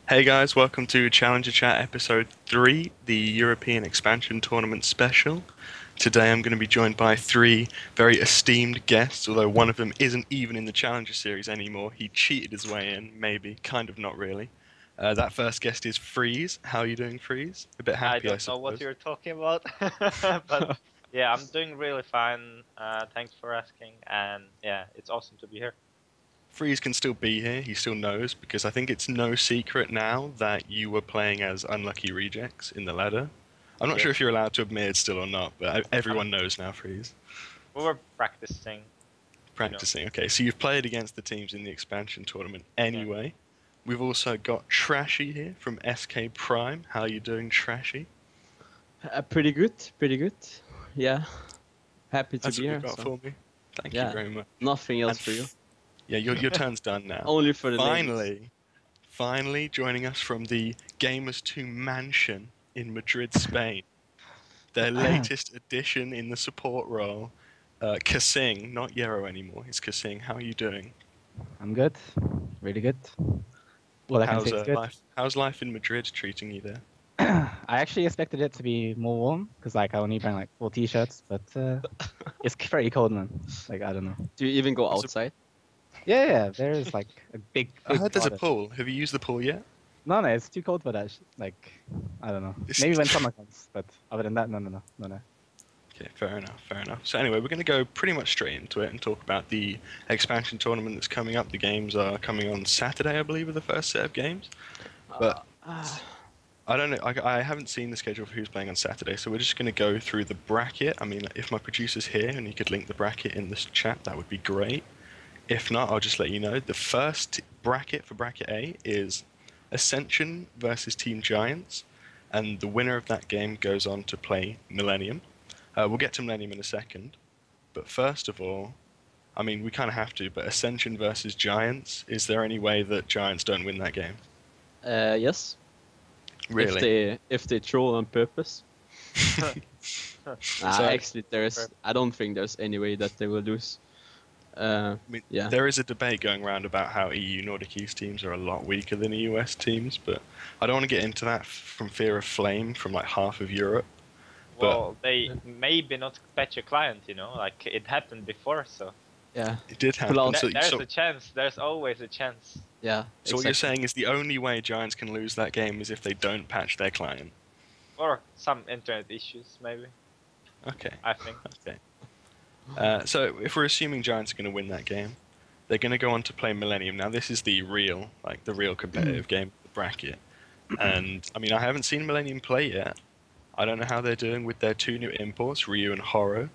Hey guys, welcome to Challenger Chat episode 3, the European Expansion Tournament special. Today I'm going to be joined by three very esteemed guests, although one of them isn't even in the Challenger series anymore. He cheated his way in, maybe, kind of not really. That first guest is Freeze. How are you doing, Freeze? A bit I happy, I don't know what suppose. you're talking about, but yeah, I'm doing really fine. Thanks for asking, and yeah, it's awesome to be here. Freeze can still be here, he still knows, because I think it's no secret now that you were playing as Unlucky Rejects in the ladder. I'm not sure if Yes, you're allowed to admit it still or not, but um, everyone knows now, Freeze. we were practicing, you know. Practicing. Okay, so you've played against the teams in the expansion tournament Yeah, anyway. We've also got Trashy here from SK Prime. How are you doing, Trashy? Pretty good, pretty good. Yeah, happy to That's be all you've here. got So for me. Thank you yeah, very much. nothing And else for you. yeah, your turn's done now. Only for the ladies. Finally, finally joining us from the Gamers 2 mansion in Madrid, Spain. Their latest addition in the support role, KaSing, not Yero anymore. It's KaSing. How are you doing? I'm good, really good. All I can say How's is good. life? How's life in Madrid treating you there? I actually expected it to be more warm because like I only bring like 4 t-shirts, but it's very cold, man. Like I don't know. Do you even go What's the outside? Yeah, there is like a big, I big heard there's a water. pool. Have you used the pool yet? No, it's too cold for that. Like I don't know. This Maybe is- when summer comes, but other than that, no. Okay, fair enough, fair enough. So anyway, we're going to go pretty much straight into it and talk about the expansion tournament that's coming up. The games are coming on Saturday, I believe, are the first set of games. But I don't know. I haven't seen the schedule for who's playing on Saturday, so we're just going to go through the bracket. I mean, if my producer's here and he could link the bracket in this chat, that would be great. If not, I'll just let you know. The first bracket for bracket A is Ascension versus Team Giants, and the winner of that game goes on to play Millennium. We'll get to Millennium in a second, but first of all, I mean, we kind of have to, but Ascension versus Giants, is there any way that Giants don't win that game? Yes. Really? If they troll on purpose. So- Actually, I don't think there's any way that they will lose. I mean, Yeah. there is a debate going around about how EU Nordic East teams are a lot weaker than US teams, but I don't want to get into that from fear of flame from like half of Europe. well, they maybe not patch a client, like it happened before, so Yeah. It did happen. Pull out. there's a chance. There's always a chance. Yeah. So what you're exactly. saying is the only way Giants can lose that game is if they don't patch their client. Or some internet issues, maybe. Okay. I think. Okay. So if we're assuming Giants are going to win that game, they're going to go on to play Millennium. Now this is the real competitive game of the bracket. And I mean, I haven't seen Millennium play yet. I don't know how they're doing with their two new imports, Ryu and Horo.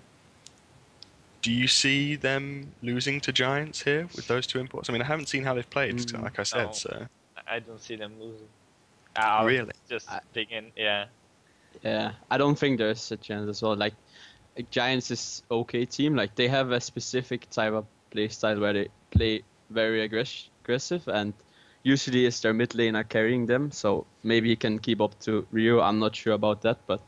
Do you see them losing to Giants here with those two imports? I mean, I haven't seen how they've played, like I said, No. so I don't see them losing. I'll really. just I- dig in. Yeah. Yeah. I don't think there's a chance as well. Like Giants is okay team. Like they have a specific type of play style where they play very aggressive, and usually it's their mid laner carrying them. So maybe he can keep up to Rio. I'm not sure about that, but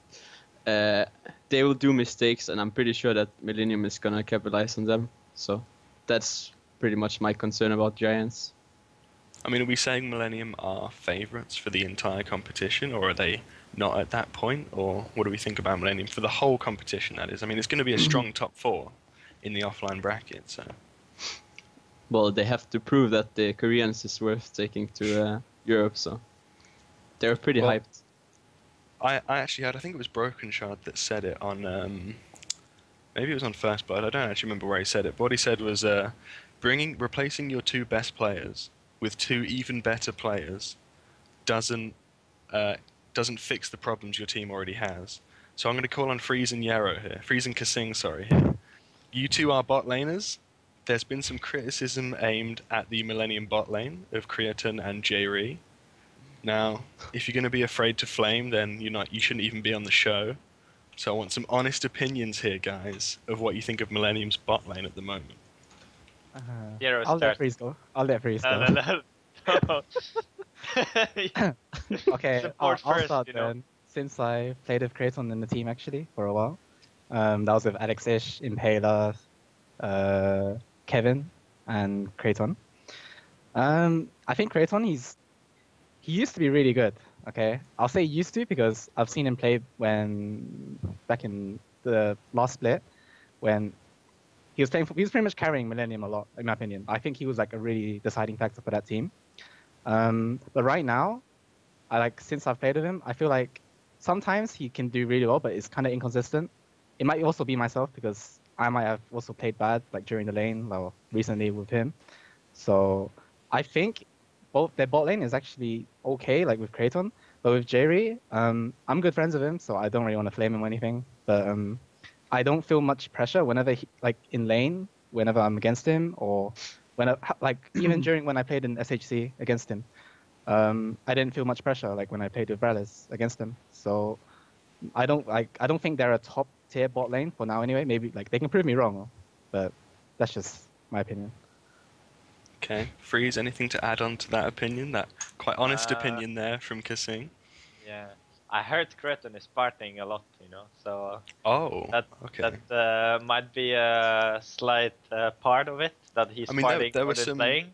they will do mistakes, and I'm pretty sure that Millennium is gonna capitalize on them. So that's pretty much my concern about Giants. I mean, are we saying Millennium are favourites for the entire competition, or are they not at that point? Or what do we think about Millennium for the whole competition, that is? I mean, it's going to be a strong top four in the offline bracket, so... Well, they have to prove that the Koreans is worth taking to Europe, so they're pretty Well, hyped. I actually heard, I think it was Broken Shard that said it on... maybe it was on First Blood, I don't actually remember where he said it, but what he said was replacing your two best players with two even better players doesn't fix the problems your team already has. So I'm going to call on Freeze and Yarrow here. Freeze and KaSing, sorry. Here. You two are bot laners. There's been some criticism aimed at the Millennium bot lane of Creatine and Jayri. Now, if you're going to be afraid to flame, then you shouldn't even be on the show. So I want some honest opinions here, guys, of what you think of Millennium's bot lane at the moment. Zero I'll let start. Freeze go. I'll let Freeze No, go. no, no. Okay, Support I'll first, start then. Since I played with Kraton in the team actually for a while, that was with Alex Ish, Impaler, Kevin, and Kraton. I think Kraton he used to be really good. Okay, I'll say used to because I've seen him play back in the last split when he was playing. He was pretty much carrying Millennium a lot, in my opinion. I think he was like a really deciding factor for that team. But right now, since I've played with him, I feel like sometimes he can do really well, but it's kind of inconsistent. It might also be myself because I might have also played bad like during the lane or recently with him. So I think their bot lane is actually okay, like with Kraton, but with Jerry, I'm good friends with him, so I don't really want to flame him or anything. But I don't feel much pressure whenever like in lane, whenever I'm against him, or even during when I played in SHC against him. I didn't feel much pressure like when I played with Brallis against him. So I don't think they're a top tier bot lane for now anyway. Maybe like they can prove me wrong, but that's just my opinion. Okay, Freeze, anything to add on to that opinion? That quite honest Uh, opinion there from KaSing. Yeah, I heard Kraton is partying a lot, so Oh, that okay. might be a slight part of it that he's I mean, there, partying there more were than some playing.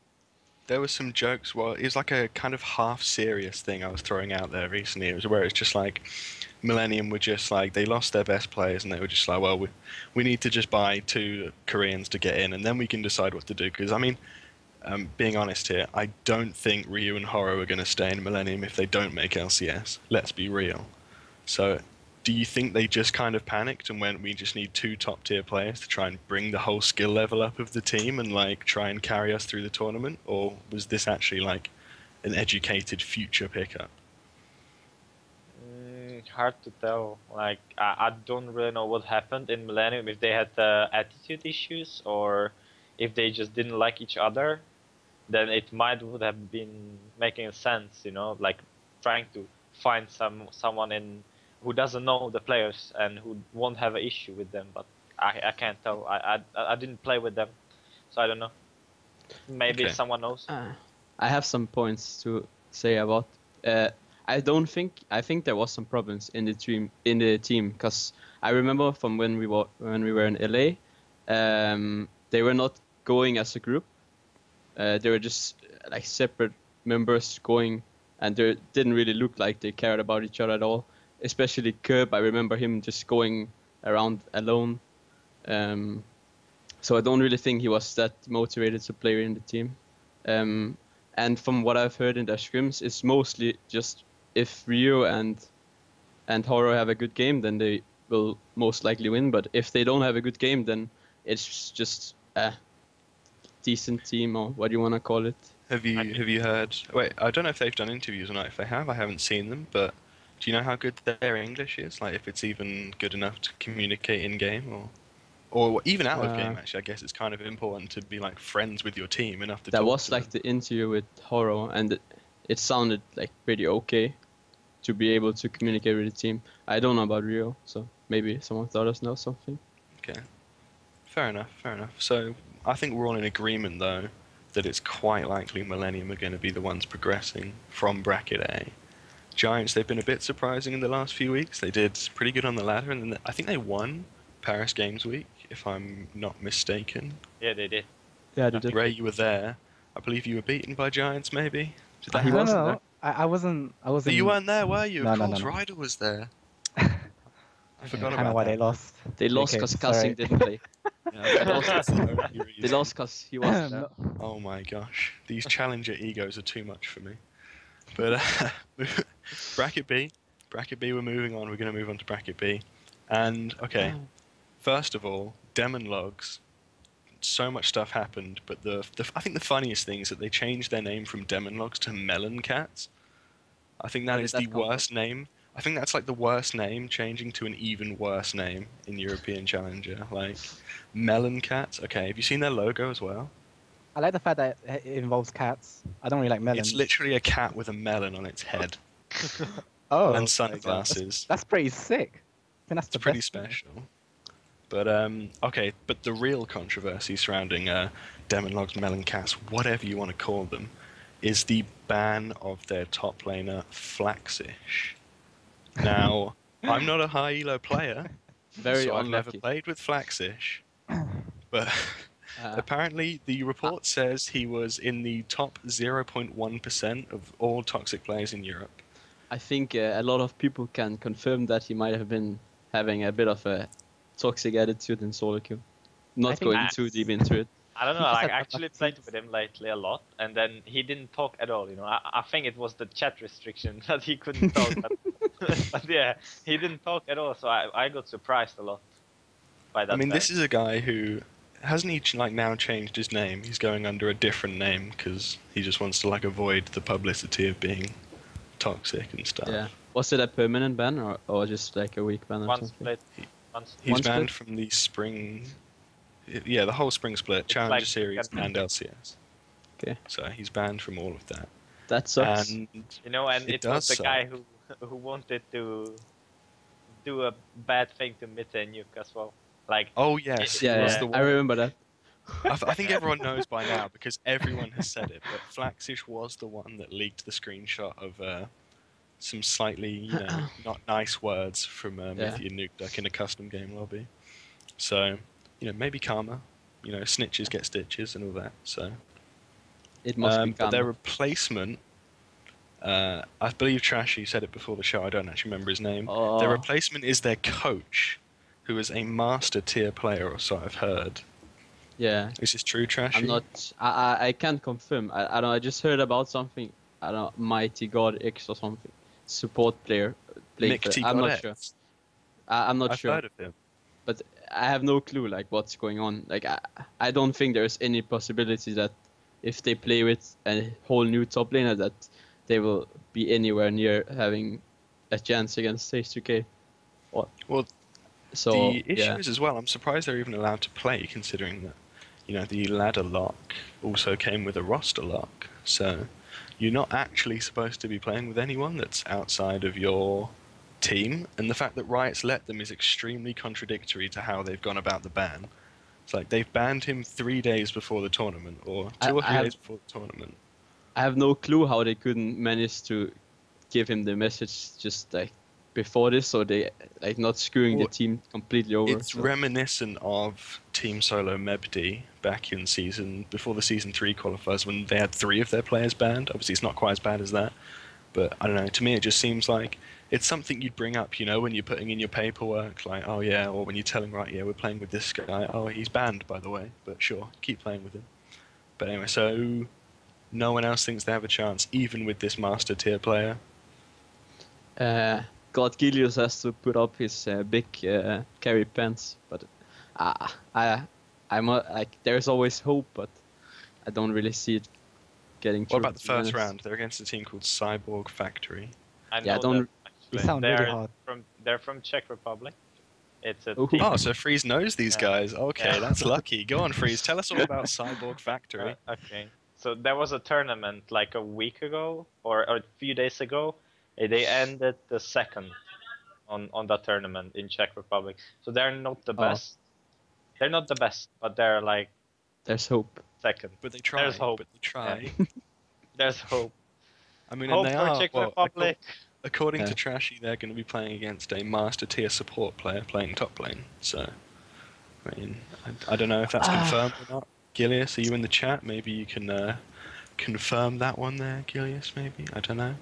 there were some jokes. Well, it was like a kind of half serious thing I was throwing out there recently. It was where it's just like Millennium were just like they lost their best players and they were just like, well, we need to just buy 2 Koreans to get in and then we can decide what to do. Because I mean, being honest here, I don't think Ryu and Horo are going to stay in Millennium if they don't make LCS. Let's be real. So, do you think they just kind of panicked and went, we just need 2 top tier players to try and bring the whole skill level up of the team and like try and carry us through the tournament? Or was this actually like an educated future pickup? Hard to tell. Like I don't really know what happened in Millennium, if they had attitude issues or if they just didn't like each other. Then it would have been making sense, like trying to find someone who doesn't know the players and who won't have an issue with them. But I can't tell. I didn't play with them, so I don't know. Maybe Okay. someone knows. I have some points to say about. I think there was some problems in the team because I remember from when we were in LA, they were not going as a group. They were just like separate members going, and they didn't really look like they cared about each other at all. Especially Curb, I remember him just going around alone. So I don't really think he was that motivated to play in the team. And from what I've heard in their scrims, it's mostly just if Rio and Horo have a good game, then they will most likely win. But if they don't have a good game, then it's just a decent team, or what you want to call it. Have you heard? Wait, I don't know if they've done interviews or not. If they have, I haven't seen them. But do you know how good their English is? Like, if it's even good enough to communicate in game, or even out of game? Actually, I guess it's kind of important to be like friends with your team enough to. That talk was to like them. the interview with Horo, and it sounded like pretty okay to be able to communicate with the team. I don't know about Rio, so maybe someone thought us know something. Okay, fair enough, fair enough. So I think we're all in agreement though that it's quite likely Millennium are going to be the ones progressing from bracket A. Giants, they've been a bit surprising in the last few weeks. They did pretty good on the ladder, and then I think they won Paris Games Week, if I'm not mistaken. Yeah, they did. Yeah, they did. Ray, you were there. I believe you were beaten by Giants, maybe? Did that He happen? wasn't No, there. I wasn't. I wasn't. You weren't there, were you? No, Of no, course, no. Ryder was there. I That's forgot kind of about why that. they lost. They lost JK, because sorry. KaSing didn't play. Yeah, They lost. that's the only They reason. lost because he wasn't there. No. Oh my gosh, these challenger egos are too much for me. But bracket B, we're moving on. We're going to move on to bracket B, and okay. First of all, Demon Logs. So much stuff happened, but I think the funniest thing is that they changed their name from Demon Logs to Melon Cats. I think that Where is did the that come worst name. I think that's like the worst name, changing to an even worse name in European Challenger. Like, Melon Cats. Okay, have you seen their logo as well? I like the fact that it involves cats. I don't really like melons. It's literally a cat with a melon on its head Oh, and sunglasses. that's pretty sick. I think that's It's the pretty best. special. But okay, but the real controversy surrounding Demon Logs, Melon Cats, whatever you want to call them, is the ban of their top laner Flaxish. Now, I'm not a high elo player, Very so I've never unlucky. played with Flaxish. But Apparently, the report says he was in the top 0.1% of all toxic players in Europe. I think a lot of people can confirm that he might have been having a bit of a toxic attitude in solo queue. Not think going too deep into it. I don't know. He just Like, had I bad actually luck played seeds. with him lately a lot, and then he didn't talk at all. I think it was the chat restriction that he couldn't talk. But yeah, he didn't talk at all. So I got surprised a lot by that. I mean, this is a guy who hasn't he like now changed his name. He's going under a different name because he just wants to like avoid the publicity of being toxic and stuff. Yeah. Was it a permanent ban or just like a week ban or one something? split. Once He's One banned split? from the spring. Yeah, the whole spring split, Challenger like Series, second- and LCS. Okay. So he's banned from all of that. That sucks. And and It it was does the guy who wanted to do a bad thing to Mitte and Nuke as well. Like, oh yes, he yeah, was yeah, the I one. remember that. I think everyone knows by now because everyone has said it. But Flaxish was the one that leaked the screenshot of some slightly, not nice words from Mithy and Nuke Duck in a custom game lobby. So, maybe karma. Snitches get stitches and all that. So, It must be but their karma. replacement, I believe Trashy said it before the show. I don't actually remember his name. Oh. Their replacement is their coach, who is a master tier player, or so I've heard. Yeah. Is this true, Trashy? I'm not. I can't confirm. I don't know. I just heard about something. I don't know. Mighty God X or something. Support player. Mighty I'm God not X. sure. I'm not I've sure. heard of him. But I have no clue like what's going on. Like I don't think there's any possibility that if they play with a whole new top laner that they will be anywhere near having a chance against H2K. Well, So the issue yeah. is as well, I'm surprised they're even allowed to play, considering that, the ladder lock also came with a roster lock. So you're not actually supposed to be playing with anyone that's outside of your team, and the fact that Riot's let them is extremely contradictory to how they've gone about the ban. It's like they've banned him 3 days before the tournament, or 2 or 3 days before the tournament. I have no clue how they couldn't manage to give him the message just like before this, so they like not screwing the team completely over. It's reminiscent of Team Solo Mebd back in before the season 3 qualifiers when they had 3 of their players banned. Obviously, it's not quite as bad as that, but I don't know. To me, it just seems like it's something you'd bring up, when you're putting in your paperwork, like, oh yeah, or when you're telling, right, yeah, we're playing with this guy. Oh, he's banned, by the way, but sure, keep playing with him. But anyway, so no one else thinks they have a chance, even with this master tier player. God Gilius has to put up his big carry pants, but I'm like there's always hope, but I don't really see it getting. What about the first round? They're against a team called Cyborg Factory. I know Yeah, them, They actually. sound really hard. They're from Czech Republic. It's a Ooh. team. Oh, so Freeze knows these Yeah. guys. Okay, Yeah. that's lucky. Go on, Freeze. Tell us all about Cyborg Factory. Okay. So there was a tournament like a week ago or a few days ago. They ended the second on that tournament in Czech Republic. So they're not the best. They're not the best, but they're like There's hope. second. But they try. There's hope. But they try. There's hope. I mean, Hope and they for are. Czech Well, Republic. according Yeah. to Trashy, they're going to be playing against a master tier support player playing top lane. So, I mean, I don't know if that's confirmed or not. Gilius, are you in the chat? Maybe you can confirm that one there, Gilius. Maybe I don't know.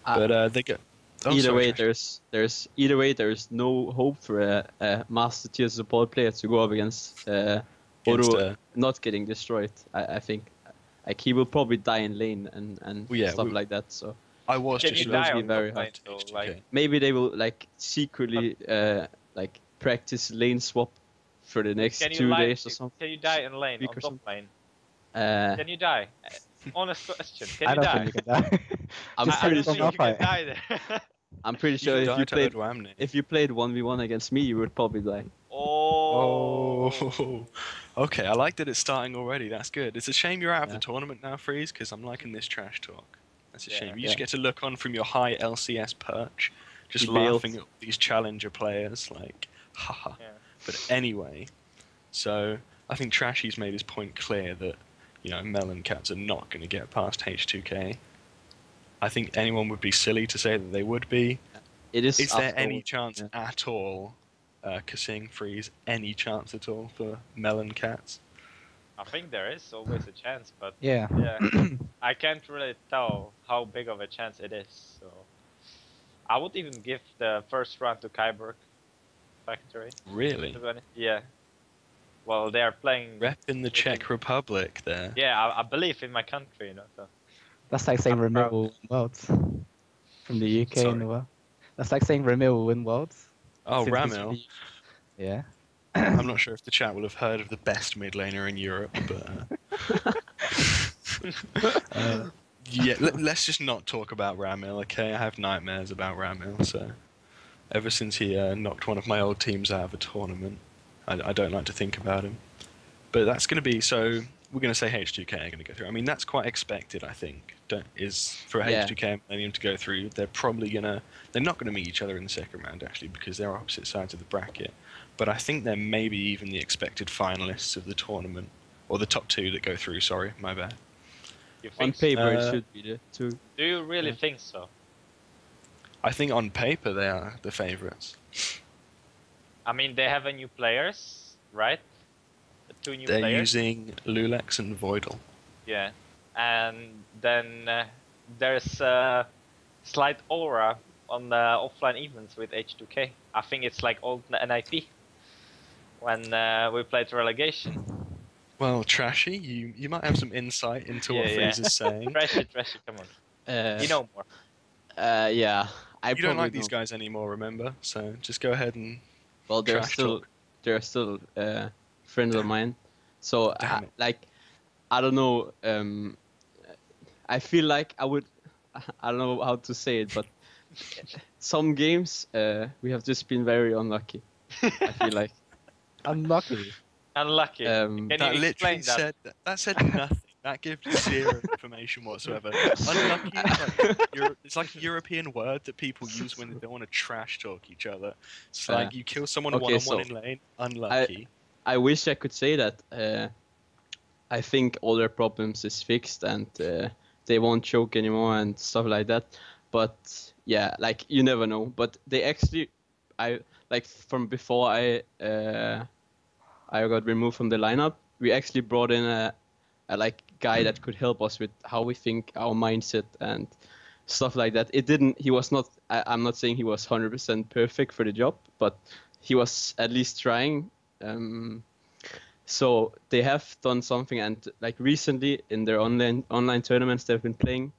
But they get. Oh, Either sorry, way, Trashy. there's no hope for a master tier support player to go up against Against, Oro not getting destroyed. I think like he will probably die in lane and Well, yeah, stuff like that. So I was Can just you it will die be on very top lane, hard. though? H2K. Like, Maybe they will like secretly like practice lane swap for the next can you 2 lie? days or something. Can you die in lane Week on or top something. lane? Uh, Can you die? Honest question. Can I you don't die? think you can die. I'm Just I pretty don't from think sure. you can Malphite. die there. I'm pretty You sure can if die you to played Edwamne. if you played 1v1 against me, you would probably die. Oh, okay. I like that it's starting already. That's good. It's a shame you're out of Yeah. the tournament now, Freeze, because I'm liking this trash talk. That's a Yeah. shame. You just get to look on from your high LCS perch, just He bailed. laughing at these challenger players, like, haha. Yeah. But anyway, so I think Trashy's made his point clear that, Melon Cats are not going to get past H2K. I think anyone would be silly to say that they would be. It is. Is there after any all- chance yeah. at all, KaSing, Freeze, any chance at all for Melon Cats? I think there is always a chance, but Yeah. I can't really tell how big of a chance it is. So I would even give the first round to Kyberg Factory. Really? To be honest. Yeah. Well, they are playing. Rep in the within- Czech Republic there. Yeah, I believe in my country, you know. So. That's like saying I'm Ramil proud. will win Worlds from the UK in Sorry. the world. That's like saying Ramil will win Worlds. Oh, since he's from Ramil. the Yeah. I'm not sure if the chat will have heard of the best mid laner in Europe, but yeah, let's just not talk about Ramil, okay? I have nightmares about Ramil, so ever since he knocked one of my old teams out of a tournament, I don't like to think about him. But that's going to be, so we're going to say H2K are going to go through. I mean, that's quite expected, I think, is for Yeah. H2K and Millennium to go through. They're not going to meet each other in the second round, actually, because they're opposite sides of the bracket. But I think they're maybe even the expected finalists of the tournament, or the top two that go through, sorry, my bad. You On think? paper, it Uh, should be the two. Do you really Yeah. think so? I think on paper they are the favourites. I mean, they have a new players, right? Two new They're players. using Lulex and Voidal. Yeah, and then there's a slight aura on the offline events with H2K. I think it's like old NIP when we played relegation. Well, Trashy, you might have some insight into what Freezer's saying. Trashy, come on. You know more. Yeah. I You don't probably like these guys anymore, remember? So just go ahead and Well, trash talk. they're still friends of mine. So Damn it. I don't know. I feel like I would. I don't know how to say it, but some games we have just been very unlucky. I feel like. Unlucky. Unlucky. Um, Can That you literally explain that? that said nothing. That gives zero information whatsoever. Unlucky it's like a European word that people use when they don't want to trash talk each other. It's like you kill someone okay, one-on-one so in lane, unlucky. I wish I could say that. I think all their problems is fixed and they won't choke anymore and stuff like that. But yeah, like you never know. But they actually, I like from before I got removed from the lineup. We actually brought in a like guy that could help us with how we think, our mindset and stuff like that. It didn't. He was not. I'm not saying he was 100% perfect for the job, but he was at least trying. So they have done something, and like recently in their online tournaments they've been playing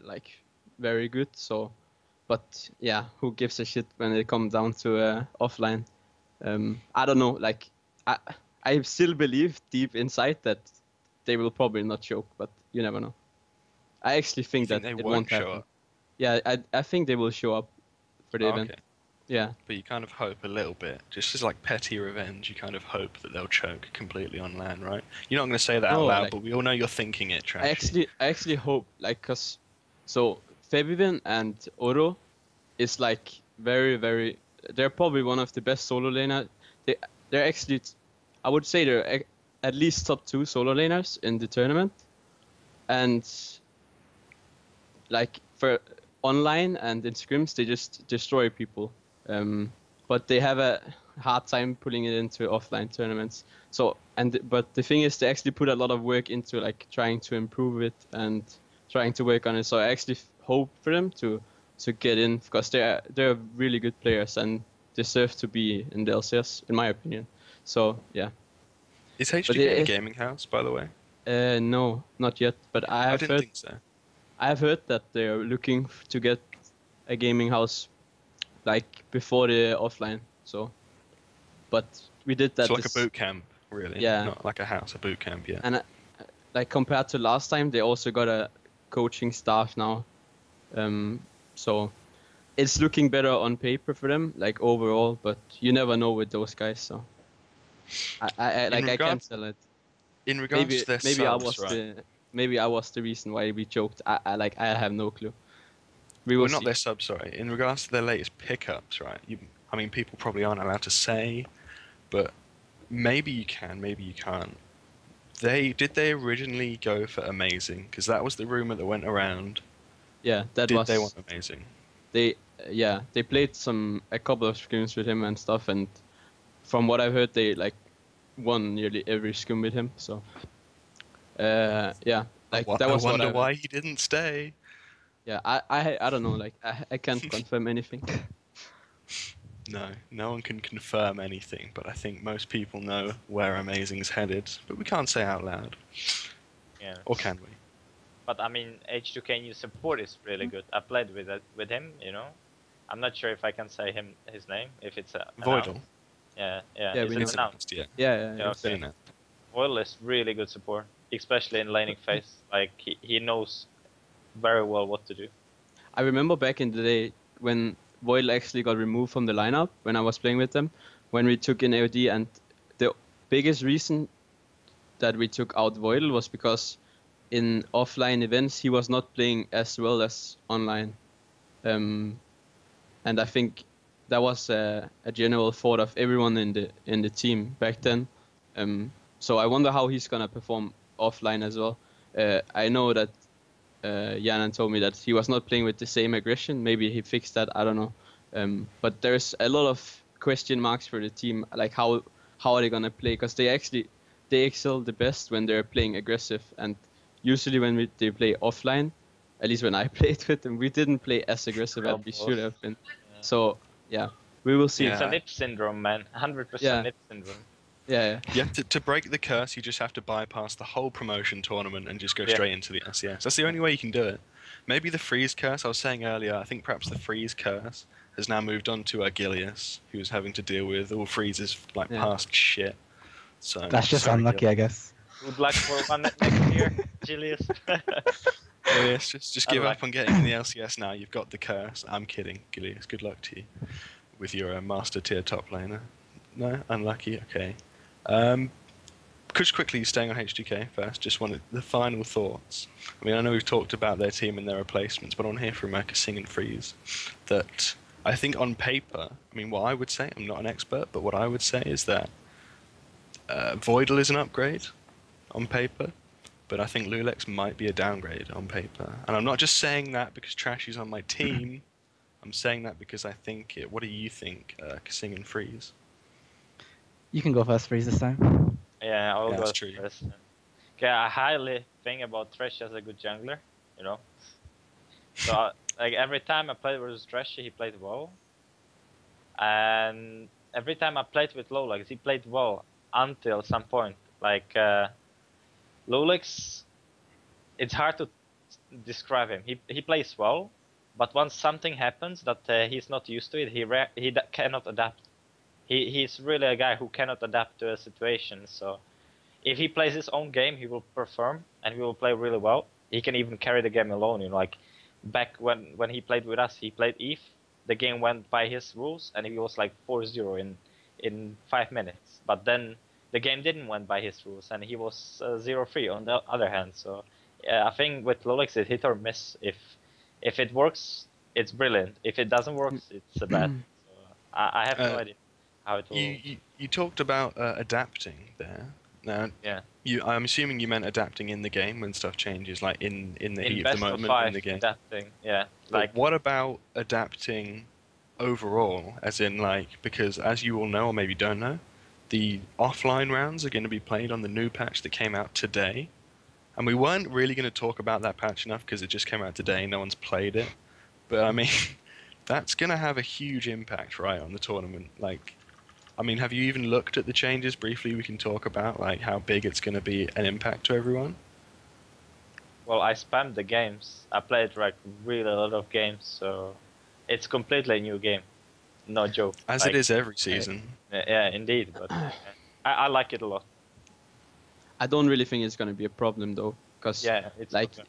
like very good. So, but yeah, who gives a shit when it comes down to offline? I don't know. Like I still believe deep inside that they will probably not choke, but you never know. I actually think think that they it won't won't show happen. up? Yeah, I think they will show up for the event. Okay. Yeah. But you kind of hope a little bit, just as like petty revenge, you kind of hope that they'll choke completely on LAN, right? You're not going to say that out No, loud, like- but we all know you're thinking it, Trashy. I actually hope like cause so Febivin and Oro is like very they're probably one of the best solo laner. They're actually I would say they're at least top 2 solo laners in the tournament. And like for online and in scrims they just destroy people. But they have a hard time pulling it into offline tournaments. So but the thing is they actually put a lot of work into like trying to improve it and trying to work on it. So I actually hope for them to get in because they're really good players and deserve to be in the LCS in my opinion. So yeah. Is H2K a gaming house, by the way? No, not yet. But I didn't think so. I have heard that they're looking to get a gaming house like before the offline. So, but we did that. It's like a boot camp, really. Yeah. Not like a house, a boot camp, yeah. And like compared to last time, they also got a coaching staff now. So it's looking better on paper for them, like overall. But you never know with those guys. So I can't tell it. In regards to their subs, Maybe I was the reason why we choked. I have no clue. We will Well, not see. their subs, sorry. In regards to their latest pickups, right? I mean, people probably aren't allowed to say, but maybe you can, maybe you can't. Did they originally go for Amazing? Because that was the rumor that went around. Yeah, Did they want Amazing? They played a couple of scrims with him and stuff, and from what I've heard, they like won nearly every scrim with him. So, yeah, like I that was what wonder I. why he didn't stay. Yeah, I don't know. Like I can't confirm anything. No, no one can confirm anything, but I think most people know where Amazing's headed, but we can't say out loud. Yeah. Or can we? But I mean, H2K new support is really good. I played with him, you know. I'm not sure if I can say his name, if it's announced. Voidal. Yeah. Yeah, Is we it know. It's announced? announced, yeah. Yeah, Yeah, It's been okay. announced. Voidal is really good support, especially in laning phase. Like he knows very well what to do. I remember back in the day when Voidal actually got removed from the lineup when I was playing with them, when we took in AOD, and the biggest reason that we took out Voidal was because in offline events he was not playing as well as online. And I think that was a general thought of everyone in the team back then. So I wonder how he's gonna perform offline as well. I know that Yanan told me that he was not playing with the same aggression. Maybe he fixed that. I don't know. But there's a lot of question marks for the team. Like how are they gonna play? Because they excel the best when they're playing aggressive. And usually when they play offline, at least when I played with them, we didn't play as aggressive as we should have been. Yeah. So yeah, we will see. It's a Yeah. nip syndrome, man. 100% Yeah. nip syndrome. Yeah. You have to break the curse, you just have to bypass the whole promotion tournament and just go Yeah. straight into the SES. That's the only way you can do it. Maybe the freeze curse, I was saying earlier, I think perhaps the freeze curse has now moved on to Gilius, who's having to deal with all freezes like Yeah. past shit. So That's just sorry, unlucky, I guess. Good luck for one next year, Julius. Gilius, just give up Unlucky. on getting in the LCS now. You've got the curse. I'm kidding, Gilius. Good luck to you with your master tier top laner. No, unlucky. Okay. Just quickly staying on H2K first, just wanted the final thoughts. I mean, I know we've talked about their team and their replacements, but I want to hear from KaSing and Freeze that I think on paper, I mean, what I would say, I'm not an expert, but what I would say is that Voidal is an upgrade on paper, but I think Lulex might be a downgrade on paper. And I'm not just saying that because Trashy's on my team, I'm saying that because I think it. What do you think, KaSing and Freeze? You can go first, Freeze, this time. Yeah, I'll Yeah, go that's true. first. Okay, I highly think about Thresh as a good jungler, you know. So like every time I played with Thresh, he played well, and every time I played with Lowlex, he played well until some point. Like Lowlex, it's hard to describe him. He plays well, but once something happens that he's not used to it, he cannot adapt. He's really a guy who cannot adapt to a situation. So if he plays his own game, he will perform and he will play really well. He can even carry the game alone. You know, like back when he played with us, he played Eve. The game went by his rules and he was like 4-0 in 5 minutes. But then the game didn't went by his rules and he was 0-3 on the other hand. So I think with Lolex it's hit or miss. If it works, it's brilliant. If it doesn't work, it's a bad. So I have no idea how it will. You talked about adapting there. Now, Yeah. I'm assuming you meant adapting in the game when stuff changes, like in the In heat of best the of moment 5, in the game. adapting. Yeah. But Like what about adapting overall? As in, like, because as you all know, or maybe don't know, the offline rounds are going to be played on the new patch that came out today. And we weren't really going to talk about that patch enough because it just came out today. No one's played it. But I mean, that's going to have a huge impact, right, on the tournament. Like, I mean, have you even looked at the changes briefly? We can talk about like how big it's going to be an impact to everyone. well, I spammed the games. I played like really a lot of games, so it's completely a new game. No joke. As Like, it is every season. Yeah, indeed. But I like it a lot. I don't really think it's gonna be a problem though, because Yeah, it's like not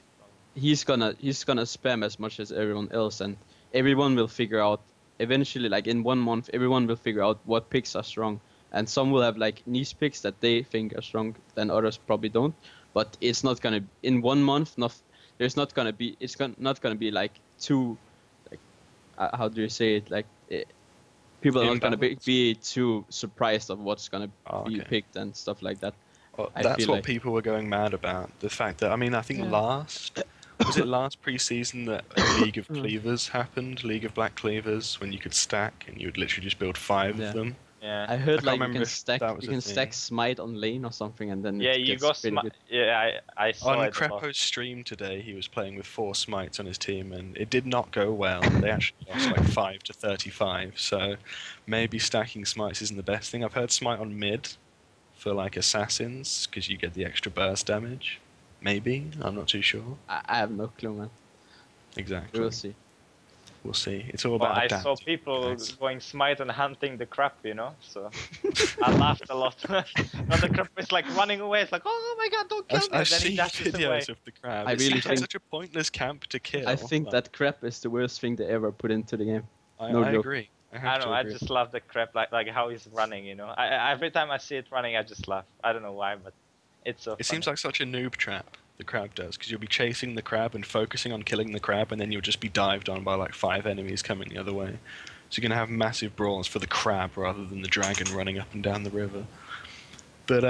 he's gonna spam as much as everyone else, and everyone will figure out eventually. Like in 1 month, everyone will figure out what picks are strong, and some will have like niche picks that they think are strong, then others probably don't. But it's not gonna in 1 month. There's not gonna be. Not gonna be like too, like how do you say it? Like people are not gonna be too surprised of what's gonna be Okay. picked and stuff like that. Well, I that's feel what like- people were going mad about. The fact that, I mean, I think Yeah. was it last pre-season that League of Cleavers happened? League of Black Cleavers, when you could stack and you would literally just build 5 Yeah. of them Yeah. I heard can't like remember if that was you a can thing. stack smite on lane or something, and then Yeah, it you gets go pretty good. Yeah, I saw On it a lot. Crepo's stream today, he was playing with 4 smites on his team, and it did not go well. They actually lost like 5 to 35. So maybe stacking smites isn't the best thing. I've heard smite on mid for like assassins because you get the extra burst damage. Maybe, I'm not too sure. I have no clue, man. Exactly. We'll see. We'll see. It's all Well, about I saw adapting, people guys. going smite and hunting the crap, you know. So I laughed a lot. But the crap is like running away. It's like, oh my god, don't kill me! I've And then he seen dashes away. videos of the crab. I It really seems like think- such a pointless camp to kill. I think Like, that crap is the worst thing they ever put into the game. I no joke. agree. I I have don't know. to I agree. just love the crap, like how he's running. You know, every time I see it running, I just laugh. I don't know why, but it's so. It seems like such a noob trap, the crab does, because you'll be chasing the crab and focusing on killing the crab, and then you'll just be dived on by like 5 enemies coming the other way. So you're going to have massive brawls for the crab rather than the dragon running up and down the river. But,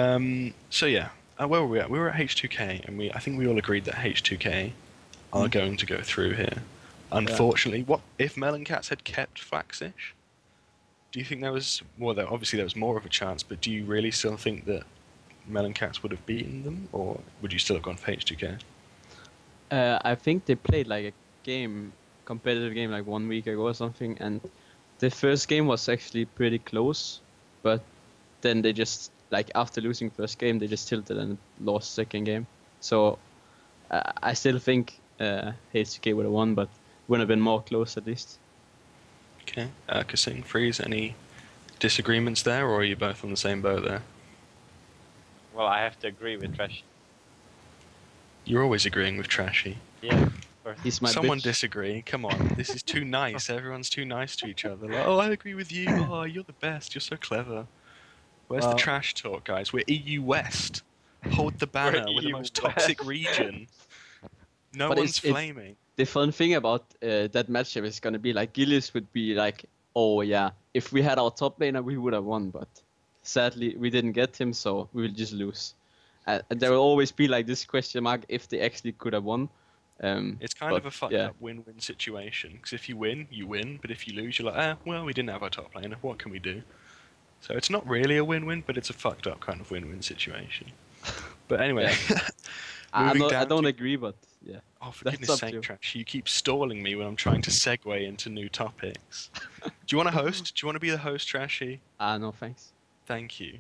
so yeah, where were we at? We were at H2K, and I think we all agreed that H2K are going to go through here. Unfortunately, what if Mellencats had kept Flaxish? Do you think there was, well, obviously there was more of a chance, but do you really still think that Mellencats would have beaten them, or would you still have gone for H2K? I think they played like a competitive game, like 1 week ago or something, and the first game was actually pretty close, but then they just, like after losing first game, they just tilted and lost second game. So I still think HTK would have won, but would have been more close at least. Okay, KaSing, Freeze, any disagreements there, or are you both on the same boat there? Well, I have to agree with Trashy. You're always agreeing with Trashy. Yeah, of course. He's my Someone bitch. disagree. Come on, this is too nice. Everyone's too nice to each other. Like, oh, I agree with you. Oh, you're the best. You're so clever. Where's the Well- trash talk, guys? We're EU West. Hold the banner. We're the EU most toxic West. region. No But one's it's- flaming. The fun thing about that matchup is gonna be like Gillis would be like, oh yeah, if we had our top laner, we would have won, but sadly we didn't get him, so we will just lose. And there will always be like this question mark if they actually could have won. It's kind of a fucked up win-win situation. Because if you win, you win. But if you lose, you're like, well, we didn't have our top laner. What can we do? So it's not really a win-win, but it's a fucked up kind of win-win situation. But anyway, I moving down don't to- agree, but yeah. Oh, for That's goodness up to sake, you. Trash, you keep stalling me when I'm trying to segue into new topics. Do you want to host? Do you want to be the host, Trashy? No thanks. Thank you.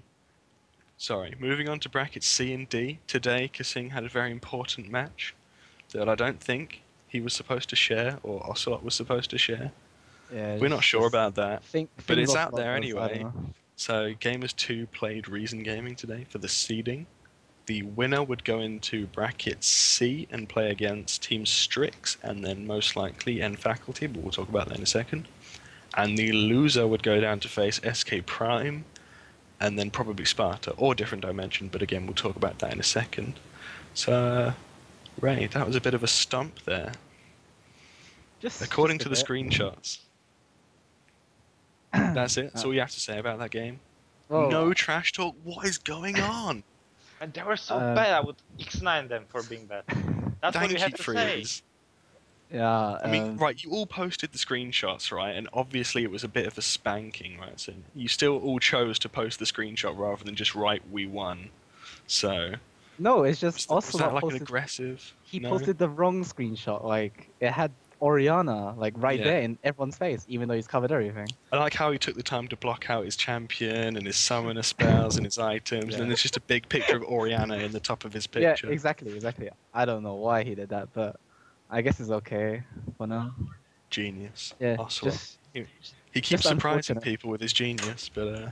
Sorry, moving on to brackets C and D. Today, KaSing had a very important match that I don't think he was supposed to share or Ocelot was supposed to share. Yeah, We're not sure about that. But it's out there I anyway. don't know. So Gamers 2 played Reason Gaming today for the seeding. The winner would go into bracket C and play against Team Strix and then most likely N Faculty, but we'll talk about that in a second. And the loser would go down to face SK Prime and then probably Sparta or Different Dimension, but again we'll talk about that in a second. So, Ray, that was a bit of a stump there. According Just to a the bit. screenshots. That's it. That's all you have to say about that game. Well, No trash talk. What is going on? And they were so Um, bad. I would X9 them for being bad. That's what Thank you have you, to say. Freeze. Yeah. I mean, right, you all posted the screenshots, right? And obviously it was a bit of a spanking, right? So you still all chose to post the screenshot rather than just write "we won." So No, it's just was also that like an posted. aggressive? He No? posted the wrong screenshot. Like it had Oriana like right Yeah. there in everyone's face, even though he's covered everything. I like how he took the time to block out his champion and his summoner spells and his items, and then there's just a big picture of Oriana in the top of his picture. Yeah, exactly. I don't know why he did that, but I guess it's okay for now. Genius. Yeah, Ocelot. just He keeps just surprising unfortunate. people with his genius, but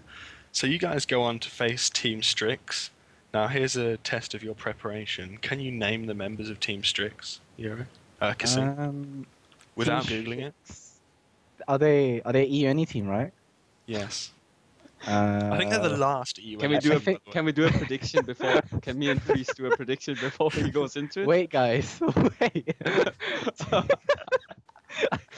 so you guys go on to face Team Strix. Now here's a test of your preparation. Can you name the members of Team Strix? KaSing? Without Team googling it? Strix. Are they EUNE team, right? Yes. I think they're the last EU. Can we I do a think- Can we do a prediction before? Can me and Freeze do a prediction before he goes into it? Wait, guys, wait.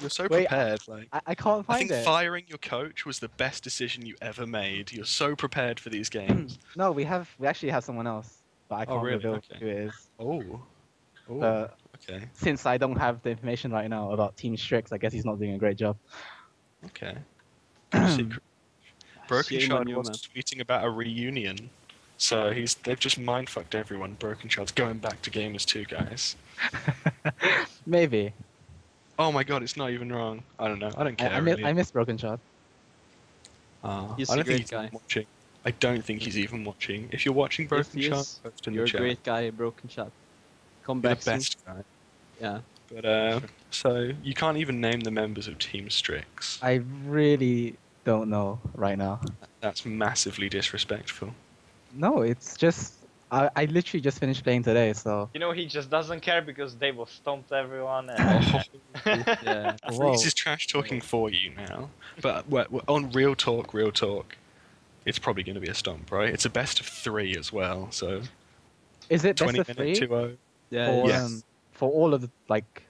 You're so Wait, prepared. Like I can't I find think it. firing your coach was the best decision you ever made. You're so prepared for these games. No, we actually have someone else, but I Oh, can't really? reveal Okay. who it is. Oh. But Okay. since I don't have the information right now about Team Strix, I guess he's not doing a great job. Okay. Good secret. Broken Shame on Shard you, was man. tweeting about a reunion. So they've just mindfucked everyone. Broken Shard's going back to Gamers 2, guys. Maybe. Oh my god, it's not even wrong. I don't know. I don't care. I miss Broken Shot. He's I a don't think great he's guy. even watching. I don't think he's even watching. If you're watching If Broken he Shard, is, post in you're the a chat. great guy, Broken Shot. Come You're back the soon. best guy. Yeah. But so you can't even name the members of Team Strix. I really don't know right now. That's massively disrespectful. No, it's just I literally just finished playing today, so You know, he just doesn't care because they will stomp everyone. Oh, Yeah. whoa. Freeze is trash talking for you now. But on real talk, it's probably going to be a stomp, right? It's a best of 3 as well, so Is it best 20 of minute 3 2-0. Yeah. for Yes. for all of the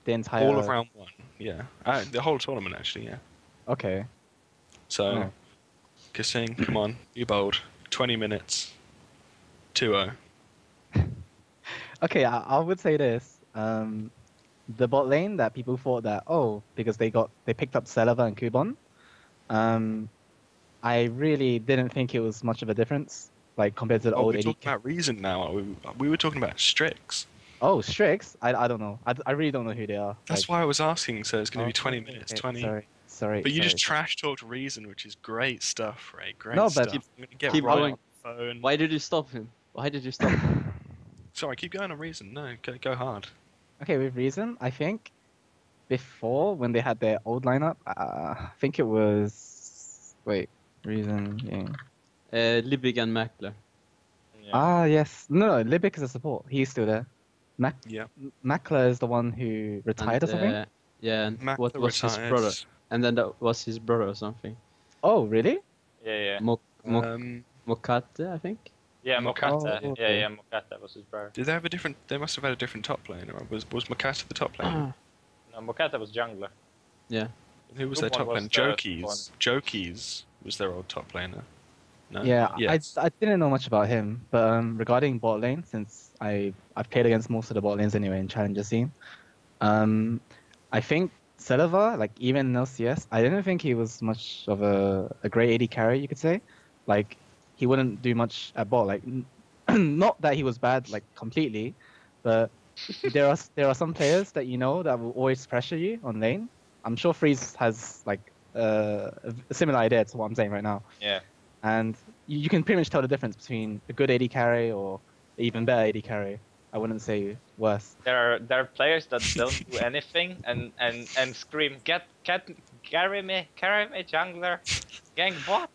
the entire All of round 1, yeah. The whole tournament, actually, yeah. Okay. So, Oh. KaSing, come on, be bold. 20 minutes, 2-0. Okay, I would say this. The bot lane that people thought that because they picked up Celeva and Kubon. I really didn't think it was much of a difference, like compared to the Oh, old we're 80. talking about Reason now. We were talking about Strix. Oh, Strix? I don't know. I really don't know who they are. That's why I was asking, so it's going to be 20 okay, minutes, okay, 20. Sorry. But you just sorry. trash talked Reason, which is great stuff, Ray. Great No, but- stuff. I'm going to get keep right going. on the phone. Why did you stop him? Why did you stop him? Sorry, keep going on Reason. No, go hard. Okay, with Reason, I think before when they had their old lineup, I think it was Reason. Yeah. Liebig and Mackler. Ah, yes. No, Libic is a support. He's still there. Yeah. Makler is the one who retired or something. Yeah, and what Makler was his retired. brother? And then that was his brother or something. Oh, really? Yeah. Mokate, I think. Yeah, Mokata. Mokata. Oh, okay. Yeah, Mokata was his brother. Did they have a different? They must have had a different top laner. Was Makata the top laner? No, Mokata was jungler. Yeah. Who was Good their top one laner? was the Jokeys. Jokeys was their old top laner. No. Yeah, Yes. I didn't know much about him, but regarding bot lane, since I've played against most of the bot lanes anyway in challenger scene, I think Celevar, like even in LCS, I didn't think he was much of a great AD carry, you could say. Like he wouldn't do much at bot. Like not that he was bad like completely, but there are some players that that will always pressure you on lane. I'm sure Freeze has like a similar idea to what I'm saying right now. Yeah. And you can pretty much tell the difference between a good AD carry or even better AD carry. I wouldn't say worse. There are players that don't do anything and scream, carry me, jungler, gank bot.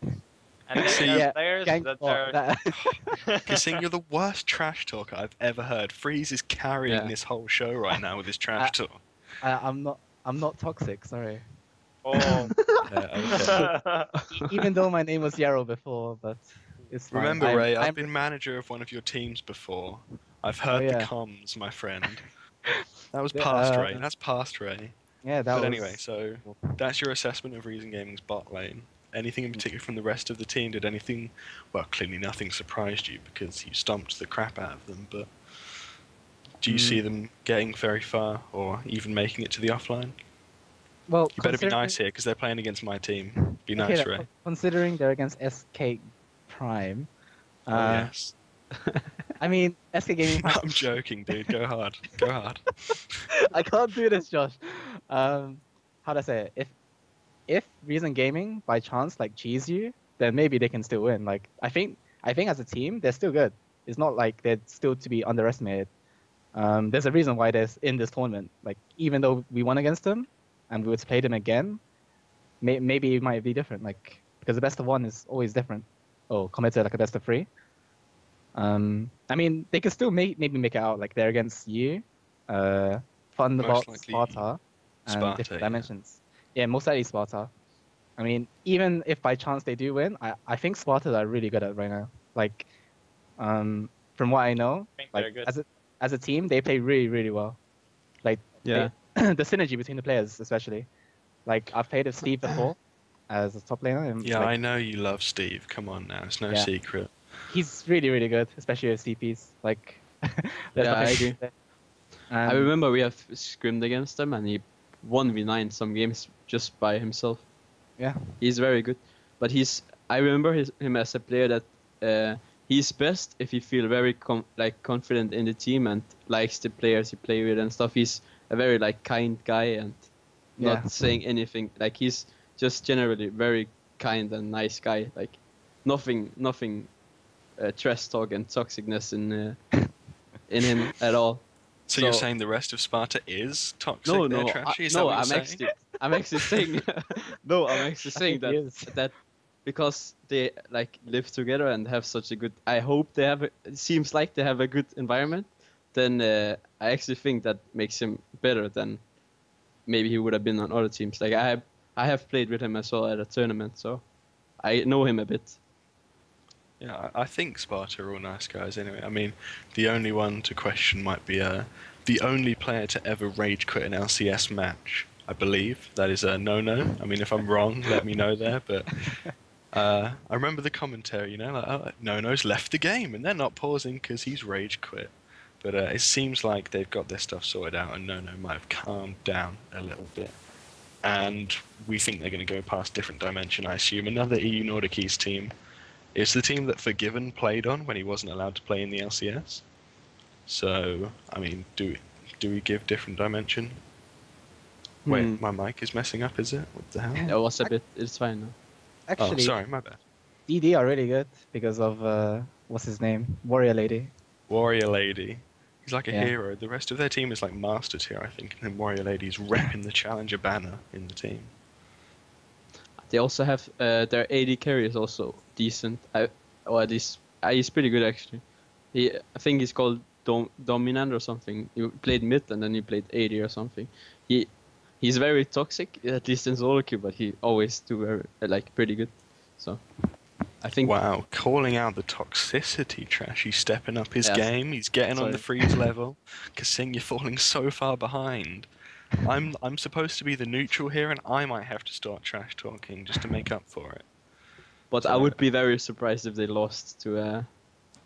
And then there Yeah, are players gank that bot, are that- KaSing, you're the worst trash talker I've ever heard. Freeze is carrying Yeah. this whole show right now with his trash talk. I'm not toxic. Sorry. oh. Okay. Even though my name was Yarrow before, but it's fine. Remember, Ray, I've I'm- been manager of one of your teams before. I've heard yeah. the comms, my friend. That was Yeah, past Ray. That's past Ray. Yeah, that But was. anyway, so that's your assessment of Reason Gaming's bot lane. Anything in particular from the rest of the team? Did anything? Well, clearly nothing surprised you because you stomped the crap out of them. But do you see them getting very far or even making it to the offline? Well, You better be considering- nice here because they're playing against my team. Be nice, okay, Ray. considering they're against SK Prime. Oh yes. I mean, SK Gaming. Prime, I'm joking, dude. Go hard. Go hard. I can't do this, Josh. How do I say it? If Reason Gaming by chance like cheese you, then maybe they can still win. Like I think as a team they're still good. It's not like they're still to be underestimated. There's a reason why they're in this tournament. Like even though we won against them, and we would play them again, maybe it might be different. Like because the best of one is always different. Oh, compared to like a best of 3. I mean they can still maybe make it out. Like they're against you, Thunderbolt, likely Sparta, and Sparta, different yeah. dimensions. Yeah, most likely Sparta. I mean, even if by chance they do win, I think Sparta are really good at right now. Like, from what I know, think they're like good. as a team, they play really really well. Like, Yeah. the synergy between the players, especially. Like I've played with Steve before as a top laner. And, Yeah, like, I know you love Steve. Come on now, it's no Yeah. secret. he's really really good, especially with CPs. Like, there's Yeah, I nothing- agree. I Um, remember we have scrimmed against them and he 1v9 some games just by himself. Yeah. He's very good. But he's I remember him as a player that he's best if he feel very confident in the team and likes the players he play with and stuff. He's a very like kind guy and Yeah. not saying anything. Like he's just generally very kind and nice guy. Like nothing trash talk and toxicness in him at all. So you're saying the rest of Sparta is toxic? No, They're no, trashy? Is that no. what you're I'm saying? actually saying no. I'm actually saying think he is. that because they like live together and have such a good. I hope they have. It seems like they have a good environment. Then I actually think that makes him better than maybe he would have been on other teams. Like I have played with him as well at a tournament, so I know him a bit. Yeah, I think Sparta are all nice guys anyway. I mean, the only one to question might be the only player to ever rage quit an LCS match. I believe that is a no-no. I mean, if I'm wrong, let me know there. But I remember the commentary, like, oh, No-No's left the game, and they're not pausing because he's rage quit. But it seems like they've got their stuff sorted out, and No-No might have calmed down a little bit. And we think they're going to go past Different Dimension, I assume. Another EU Nordic East team. It's the team that Forgiven played on when he wasn't allowed to play in the LCS. So, I mean, do we give Different Dimension? Wait, my mic is messing up, is it? What the hell? It was a bit. It's fine now. Actually, sorry, my bad. DD are really good because of what's his name, Warrior Lady. Warrior Lady. He's like a Yeah. hero. The rest of their team is like Masters here, I think. And then Warrior Lady's repping the Challenger banner in the team. They also have their AD carry is also decent. Or at least he's pretty good actually. I think he's called Dominant or something. He played mid and then he played AD or something. He's very toxic, at least in solo queue, but he always do very, pretty good. So I think. Wow, calling out the toxicity, Trash. He's stepping up his game. He's getting on the freeze level. KaSing, you're falling so far behind. I'm supposed to be the neutral here, and I might have to start trash talking just to make up for it. But I would be very surprised if they lost to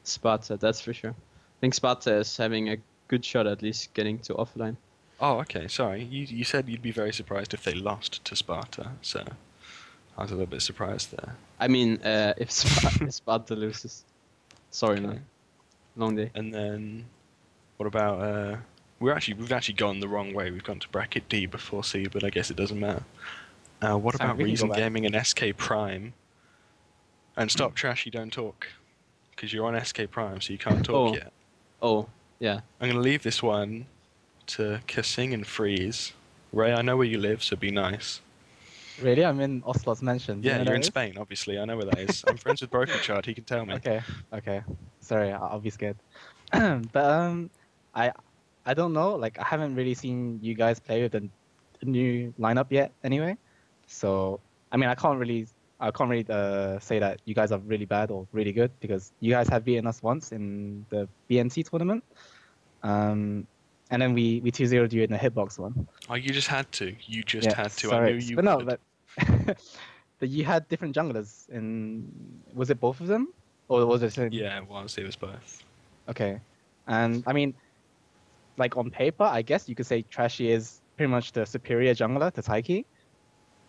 Sparta. That's for sure. I think Sparta is having a good shot at least getting to offline. Oh, okay. Sorry, you said you'd be very surprised if they lost to Sparta, so I was a little bit surprised there. I mean, if Sparta loses. Sorry, Okay. man. Long day. And then, what about we've actually gone the wrong way. We've gone to bracket D before C, but I guess it doesn't matter. What Sorry, about we can go Reason back. Gaming and SK Prime? And stop, Trashy, don't talk, because you're on SK Prime, so you can't talk yet. Oh, yeah. I'm gonna leave this one to KaSing and Freeze. Ray, I know where you live, so be nice. Really? I'm in Oslo's mansion. Do you Yeah, know you're where in that is? Spain, obviously. I know where that is. I'm friends with Broken Child. He can tell me. Okay. Sorry, I'll be scared. But I don't know. Like I haven't really seen you guys play with the new lineup yet. Anyway, so I mean I can't really say that you guys are really bad or really good because you guys have beaten us once in the BNC tournament. And then we 2-0'd you in the hitbox one. Oh, you just had to. You just Yeah, had to. sorry. I knew you but no, would. but but you had different junglers in. Was it both of them, or was it? Yeah, it was. It was both. Okay, and I mean, like on paper, I guess you could say Trashy is pretty much the superior jungler to Taiki,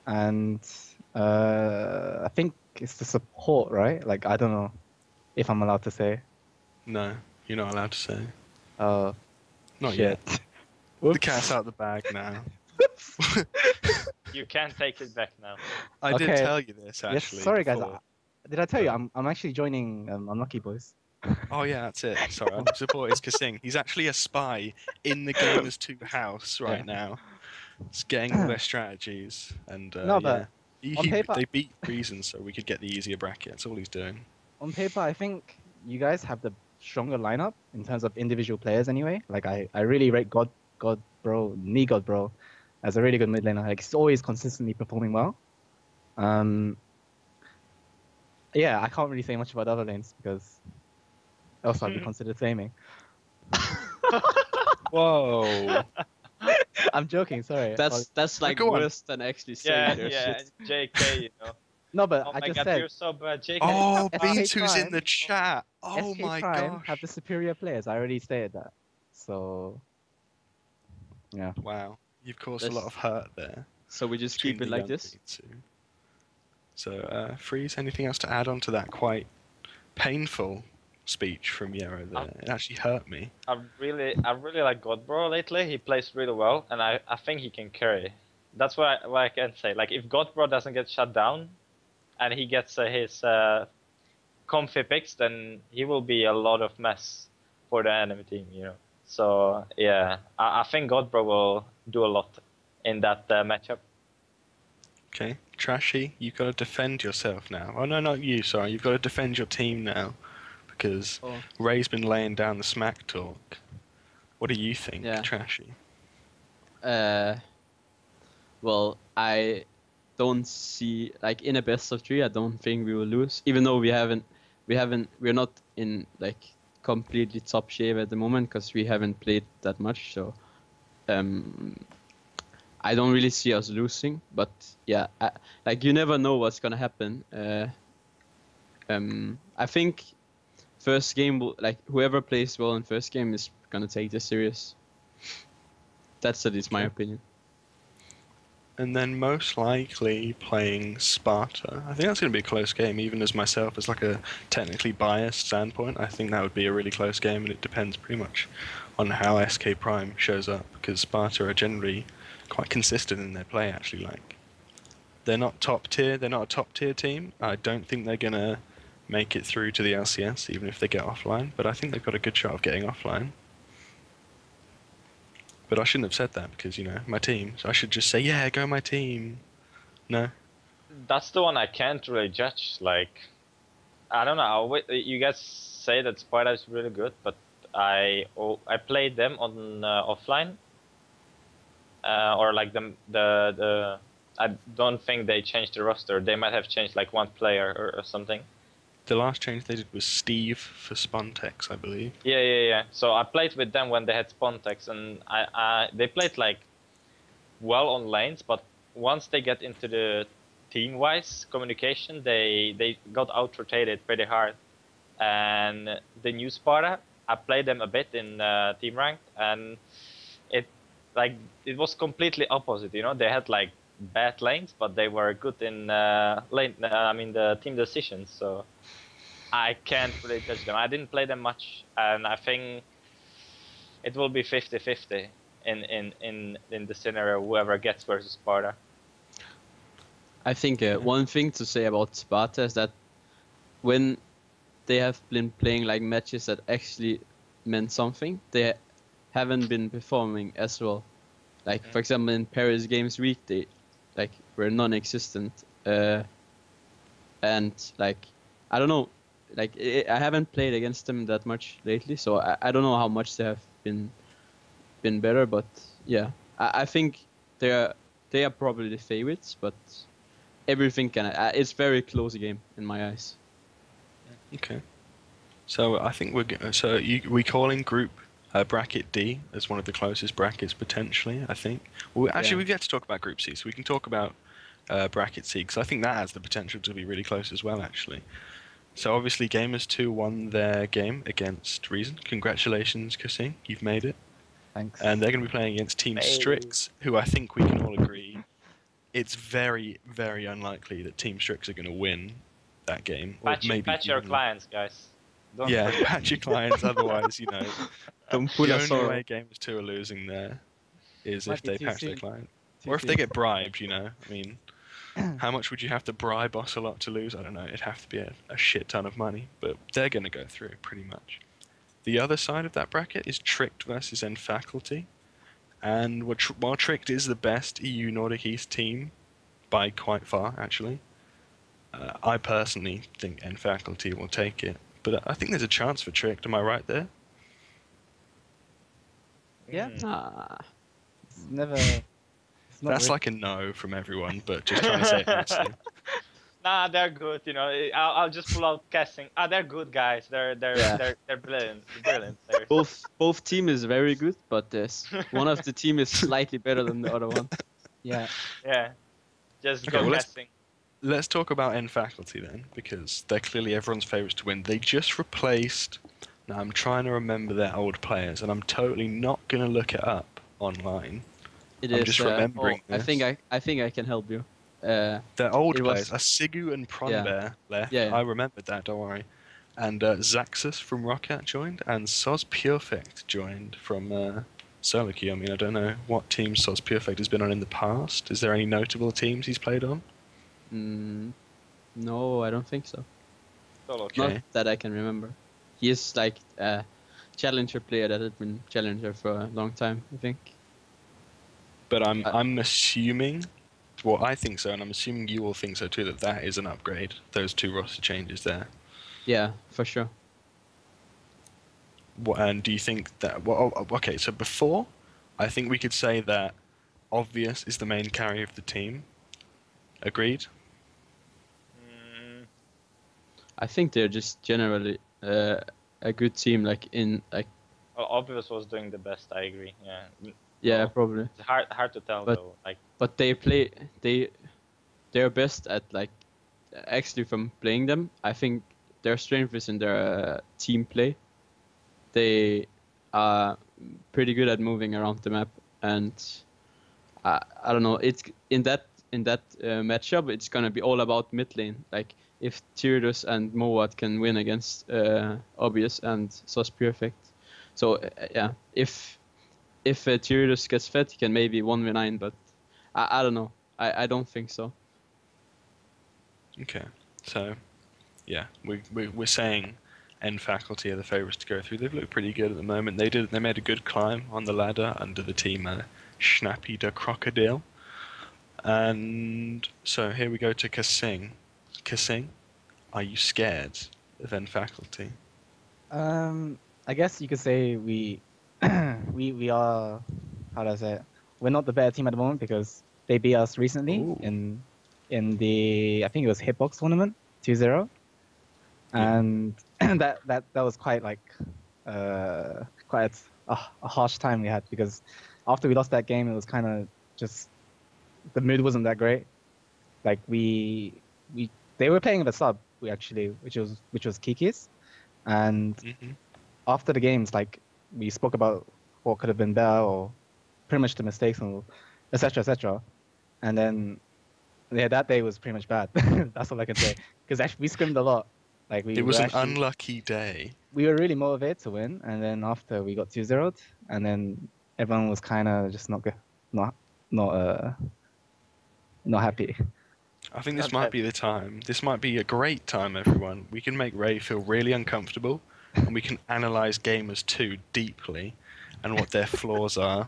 and I think it's the support, right? Like I don't know if I'm allowed to say. No, you're not allowed to say. Not yet. The Whoops. cat's out the bag now. You can't take it back now. I did Okay. tell you this Yes, actually. sorry guys. before. Did I tell you I'm actually joining Unlucky Boys? Oh yeah, that's it. Sorry, our support is KaSing. He's actually a spy in the Gamers 2 house right now. He's getting all their strategies, and No, but on paper- they beat Reason, so we could get the easier bracket. That's all he's doing. On paper, I think you guys have the stronger lineup in terms of individual players anyway. Like I really rate God Bro, Negod Bro as a really good mid laner. Like he's always consistently performing well. Yeah, I can't really say much about other lanes because else I'd be considered flaming. Whoa. I'm joking, sorry. That's like go on. worse than actually saying their shit. JK, you know. No, but Oh I my just god, said you're so bad, JK. Oh, SK Beans who's in Prime- the chat. Oh SK my Prime gosh. have the superior players. I already stated that. So yeah. Wow, you've caused a lot of That's- hurt there. So we just between keep it the like young this. Beans who- So, Freeze, anything else to add on to that quite painful speech from Yero there? It actually hurt me. I really like Godbro lately. He plays really well, and I think he can carry. That's what I can say. Like, if Godbro doesn't get shut down, and he gets his comfy picks, then he will be a lot of mess for the enemy team, you know. So yeah, I think Godbro will do a lot in that matchup. Okay, Trashy, you've got to defend yourself now. Oh no, not you. Sorry, you've got to defend your team now because Oh. Ray's been laying down the smack talk. What do you think, Yeah. Trashy? Well, I don't see like in a best of 3. I don't think we will lose, even though we're not in like completely top shape at the moment because we haven't played that much. So, I don't really see us losing. But yeah, like you never know what's gonna happen. I think first game like whoever plays well in first game is gonna take this serious. That's at least my opinion. And then most likely playing Sparta. I think that's going to be a close game, even as myself, as like a technically biased standpoint. I think that would be a really close game, and it depends pretty much on how SK Prime shows up, because Sparta are generally quite consistent in their play, actually. Like, they're not top tier, they're not a top tier team. I don't think they're going to make it through to the LCS, even if they get offline, but I think they've got a good shot of getting offline. But I shouldn't have said that because, you know, my team. So I should just say, yeah, go my team. No? That's the one I can't really judge. Like, I don't know. You guys say that Sparta is really good, but I played them on offline, or like the I don't think they changed the roster. They might have changed like one player or something. The last change they did was Steve for Spontex, I believe. Yeah. So I played with them when they had Spontex, and they played like well on lanes, but once they get into the team-wise communication, they got out-rotated pretty hard. And the new Sparta, I played them a bit in team ranked, and it was completely opposite. You know, they had like bad lanes, but they were good in the team decisions. So I can't really judge them. I didn't play them much, and I think it will be 50-50 in the scenario whoever gets versus Sparta. I think one thing to say about Sparta is that when they have been playing like matches that actually meant something, they haven't been performing as well. Like for example, in Paris Games Week, they like were non-existent, and like I don't know, like I haven't played against them that much lately, so I don't know how much they have been better. But yeah, I think they are probably the favorites, but everything can. It's very close game in my eyes. Okay. So I think we calling group bracket D as one of the closest brackets potentially. I think. Well, actually, we've yet to talk about Group C, so we can talk about bracket C because I think that has the potential to be really close as well. Actually. So obviously, Gamers 2 won their game against Reason. Congratulations, KaSing, you've made it. Thanks. And they're going to be playing against Team Strix, who I think we can all agree it's very, very unlikely that Team Strix are going to win that game. Patch your clients, guys. Don't patch your clients, otherwise, you know, don't pull the us only all. way Gamers 2 are losing there is if they patch their client. Too Or if they soon. get bribed, you know. I mean, how much would you have to bribe Ocelot to lose? I don't know. It'd have to be a shit ton of money, but they're going to go through pretty much. The other side of that bracket is Tricked versus N Faculty. And while Tricked is the best EU Nordic East team by quite far, actually, I personally think N Faculty will take it. But I think there's a chance for Tricked. Am I right there? Yeah. It's never. That's like a no from everyone, but just trying to say it nicely. Nah, they're good. You know, I'll just pull out KaSing. They're good guys. They're brilliant. Brilliant. Both team is very good, but there's one of the team is slightly better than the other one. Yeah. Yeah. Just Okay, go well, KaSing. Let's talk about N Faculty then, because they're clearly everyone's favourites to win. They just replaced. Now I'm trying to remember their old players, and I'm totally not going to look it up online. I'm just remembering this. I think I can help you. They're old it players. was Asigu and Pronbear left. yeah. I remembered that, don't worry. And Zaxus from Roccat joined, and Soz Perfect joined from Solo Queue. I mean, I don't know what team Soz Perfect has been on in the past. Is there any notable teams he's played on? No, I don't think so. Solo Okay. Not that I can remember. He is like a challenger player that has been challenger for a long time, I think. But I'm assuming, well, I think so, and I'm assuming you all think so too, that is an upgrade. Those two roster changes there. Yeah, for sure. And do you think that? Well, okay. So before, I think we could say that Obvious is the main carry of the team. Agreed. Mm, I think they're just generally a good team. Like in like well, Obvious was doing the best. I agree. Yeah. yeah, Well, probably. it's hard to tell But- though. Like But they're best at like actually from playing them. I think their strength is in their team play. They are pretty good at moving around the map, and I don't know. It's in that matchup. It's gonna be all about mid lane. Like if Tyrdus and Moat can win against Obvious and Sus Perfect. So yeah, if Tyrdus gets fed, he can maybe 1v9, but I don't know. I don't think so. Okay. So, yeah, we're saying N faculty are the favourites to go through. They've looked pretty good at the moment. They made a good climb on the ladder under the team Schnappy the Crocodile. And so here we go to KaSing. KaSing, are you scared of N faculty? I guess you could say we we are, how do I say it? We're not the better team at the moment because they beat us recently Ooh. in the, I think it was Hitbox tournament 2-0. Yeah. And that was quite like quite a harsh time we had, because after we lost that game it was kind of just, the mood wasn't that great. Like they were playing with a sub, which was Kiki's, and Mm-hmm. after the games, like, we spoke about what could have been better, or pretty much the mistakes, and etc. etc. And then yeah, that day was pretty much bad. That's all I can say, because actually we scrimmed a lot. Like It was an unlucky day. we were really motivated to win, and then after we got 2-0'd, and then everyone was kind of just not happy. I think this Not might bad. be the time. This might be a great time, everyone. We can make Ray feel really uncomfortable, and we can analyze Gamers 2 deeply and what their flaws are.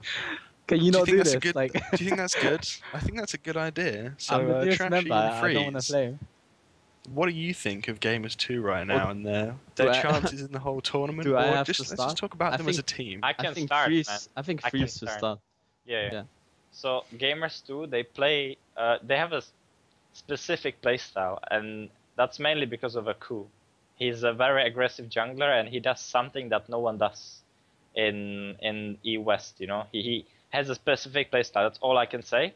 Can you Do you not think do that's this? a good? Like, Do you think that's good? I think that's a good idea. So, I'm the newest Trashy member. and I don't want to Freeze, play. what do you think of Gamers 2 right Well, now and their do I- chances in the whole tournament? do I Or have to let's just start? talk about I them as a think- team. I I can think start, Freeze. man. I think I can Freeze to start. start. Yeah. Yeah. So Gamers 2, they play. They have a specific playstyle, and that's mainly because of Aku. He's a very aggressive jungler, and he does something that no one does in E West. You know, he has a specific playstyle. That's all I can say.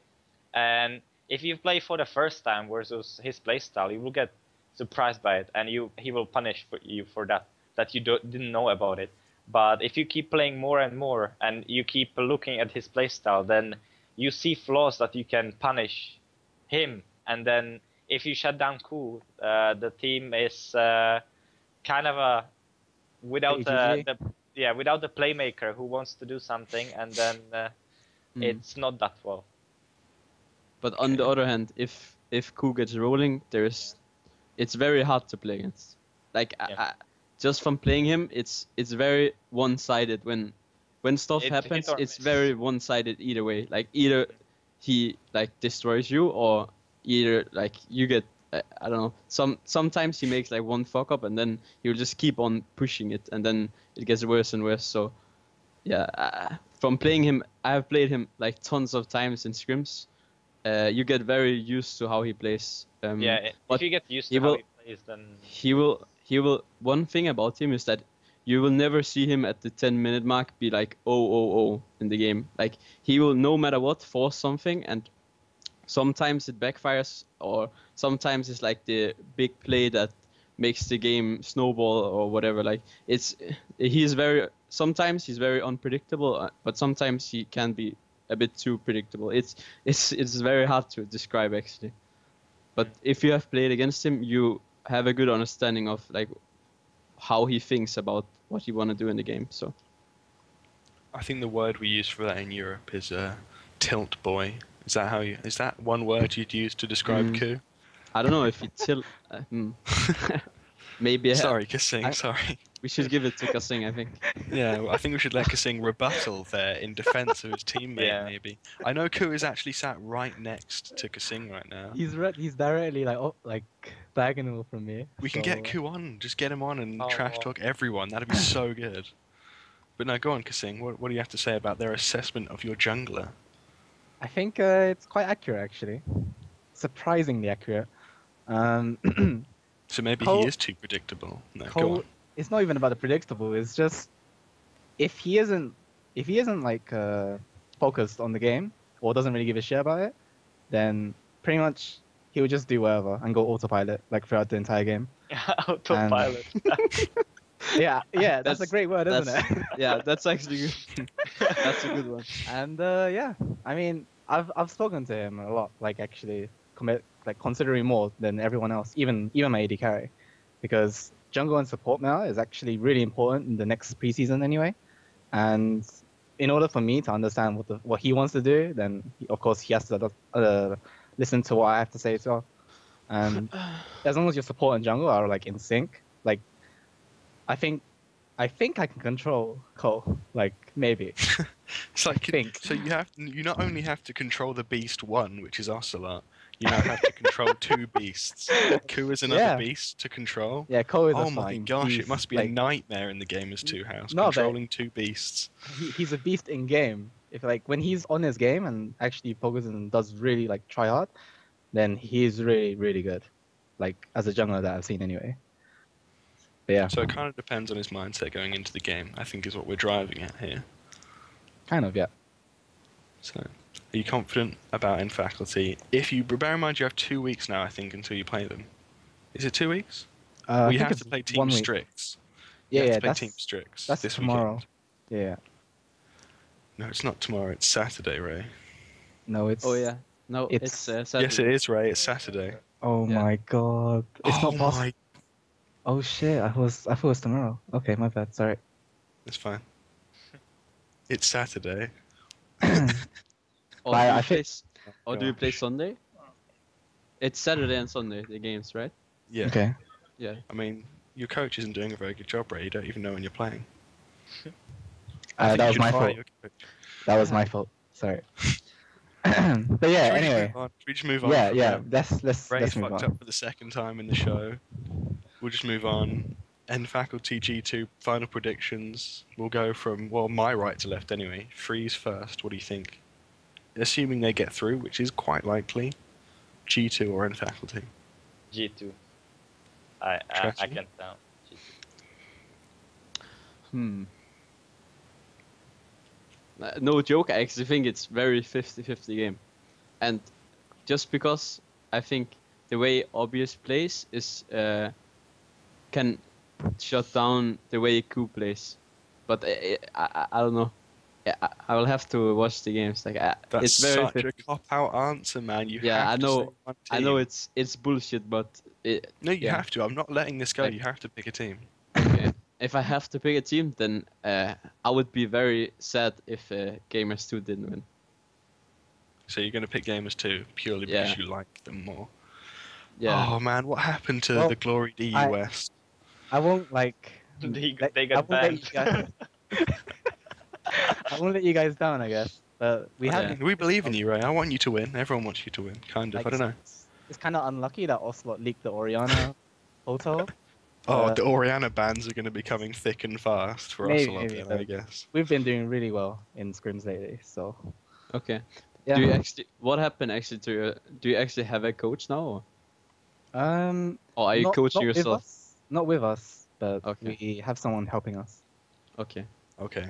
And if you play for the first time versus his playstyle, you will get surprised by it, and he will punish you for that you didn't know about it. But if you keep playing more and more, and you keep looking at his playstyle, then you see flaws that you can punish him. And then if you shut down Ku, the team is kind of a without without the playmaker who wants to do something, and then it's not that well. But on the other hand, if Ku gets rolling, it's very hard to play against. Like Yeah. just from playing him, it's very one-sided. When stuff It's happens, hit or it's miss. very one-sided either way. Like either he like destroys you, or either like you get I don't know. Sometimes he makes like one fuck up, and then he'll just keep on pushing it, and then it gets worse and worse. So yeah, from playing him, I have played him like tons of times in scrims. You get very used to how he plays. If but you get used he to how will- he plays, then he will. One thing about him is that you will never see him at the 10-minute mark be like oh in the game. Like he will, no matter what, force something, and sometimes it backfires, or sometimes it's like the big play that makes the game snowball or whatever. Like sometimes he's very unpredictable, but sometimes he can be a bit too predictable. It's very hard to describe actually. But if you have played against him, you have a good understanding of like how he thinks about what he want to do in the game. So I think the word we use for that in Europe is tilt boy. Is that how you? Is that one word you'd use to describe Ku? I don't know if he tilt. Maybe Sorry, KaSing. Sorry. we should give it to KaSing, I think. Yeah, well, I think we should let KaSing rebuttal there in defense of his teammate. Yeah. Maybe. I know Ku is actually sat right next to KaSing right now. He's directly like diagonal from me. We can so- get Ku on. Just get him on and Oh. trash talk everyone. That'd be so good. But no, go on, KaSing. What do you have to say about their assessment of your jungler? I think it's quite accurate actually, surprisingly accurate. So maybe Cole- he is too predictable. No, go Cole, on. it's not even about the predictable. It's just if he isn't like focused on the game or doesn't really give a shit about it, then pretty much he would just do whatever and go autopilot like throughout the entire game. Autopilot. Yeah, that's a great word, isn't that's- it? Yeah, that's actually good. That's a good one. And yeah, I mean, I've spoken to him a lot, like actually considering more than everyone else, even my AD carry, because jungle and support now is actually really important in the next preseason anyway. And in order for me to understand what he wants to do, then of course he has to listen to what I have to say as well. And as long as your support and jungle are like in sync, like I think I can control Cole, like maybe. It's like think. so you not only have to control the beast one, which is Ocelot, you now have to control two beasts. Ku is another Yeah. beast to control. Yeah, Cole is a Oh my fucking gosh, beast. it must be like, a nightmare in the Gamers 2 house, No, but- controlling two beasts. he's a beast in game. If like when he's on his game and actually focuses and does really like try hard, then he's really really good. Like as a jungler that I've seen anyway. But yeah, So it kind of depends on his mindset going into the game, I think is what we're driving at here. kind of yeah. So, are you confident about in faculty? If you bear in mind you have 2 weeks now, I think, until you play them. Is it 2 weeks? I Well, you think have it's to play 1 Team week. Strix. Yeah, you have yeah, to play that's Team Strix that's this tomorrow. weekend. Yeah. No, it's not tomorrow. It's Saturday, Ray. No, it's. Oh yeah. No, it's Saturday. Yes, it is, Ray. It's Saturday. Oh Yeah. my god. It's oh not possible. my! Oh shit! I thought it was tomorrow. Okay, my bad. Sorry. It's fine. It's Saturday. Or I- do I you thi- play, or do you play Gosh. Sunday? It's Saturday and Sunday, the games, right? Yeah. Okay. Yeah. I mean, your coach isn't doing a very good job, Ray. You don't even know when you're playing. I think That you was should my fire fault. your coach. That was my fault. Sorry. But yeah. Should we just Anyway. move on? Should we just move on? Yeah, from yeah. them? Let's Ray's move fucked on. up for the second time in the show. We'll just move on. End faculty G2 final predictions. We'll go from, well, my right to left anyway. Freeze first. What do you think? Assuming they get through, which is quite likely. G2 or end faculty? G2. I Trashy? can't down. G2. No joke, I actually think it's very 50-50 game. And just because I think the way Obvious plays is can shut down the way Ku plays. But I don't know. I will have to watch the games. Like That's it's very such a 50. cop-out answer, man. You Yeah, have I to know. say one I know team. it's bullshit, but No, you yeah. have to. I'm not letting this go. Like- You have to pick a team. Okay. If I have to pick a team, then I would be very sad if Gamers 2 didn't win. So you're going to pick Gamers 2 purely Yeah. because you like them more. Yeah. Oh, man. What happened to Well, the Glory DU I- West? I won't like. They I got won't let banned. you guys. I won't let you guys down, I guess. But we have. Yeah. been- We believe in you, Ray. I want you to win. Everyone wants you to win. Kind of. like, I don't know. It's kind of unlucky that Ocelot leaked the Oriana photo. Oh, the Oriana bans are going to be coming thick and fast for us a lot maybe, then, but- I guess. We've been doing really well in scrims lately, so Okay. yeah. Do you actually? What happened actually to you? Do you actually have a coach now, or are you not, coaching not with yourself? us, not with us, but Okay. we have someone helping us. Okay. Okay.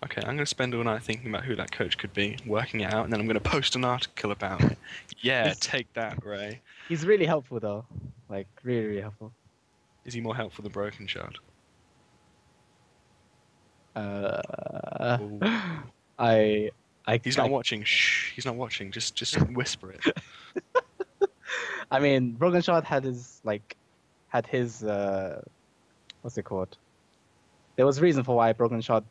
Okay, I'm going to spend all night thinking about who that coach could be, working it out, and then I'm going to post an article about it. Yeah, He's- take that, Ray. He's really helpful though, like really, really helpful. Is he more helpful than Broken Shard? Uh, Ooh. I He's not watching. Shh. He's not watching. Just whisper it. I mean, Brogan Shard had his what's it called? There was a reason for why Brogan Shard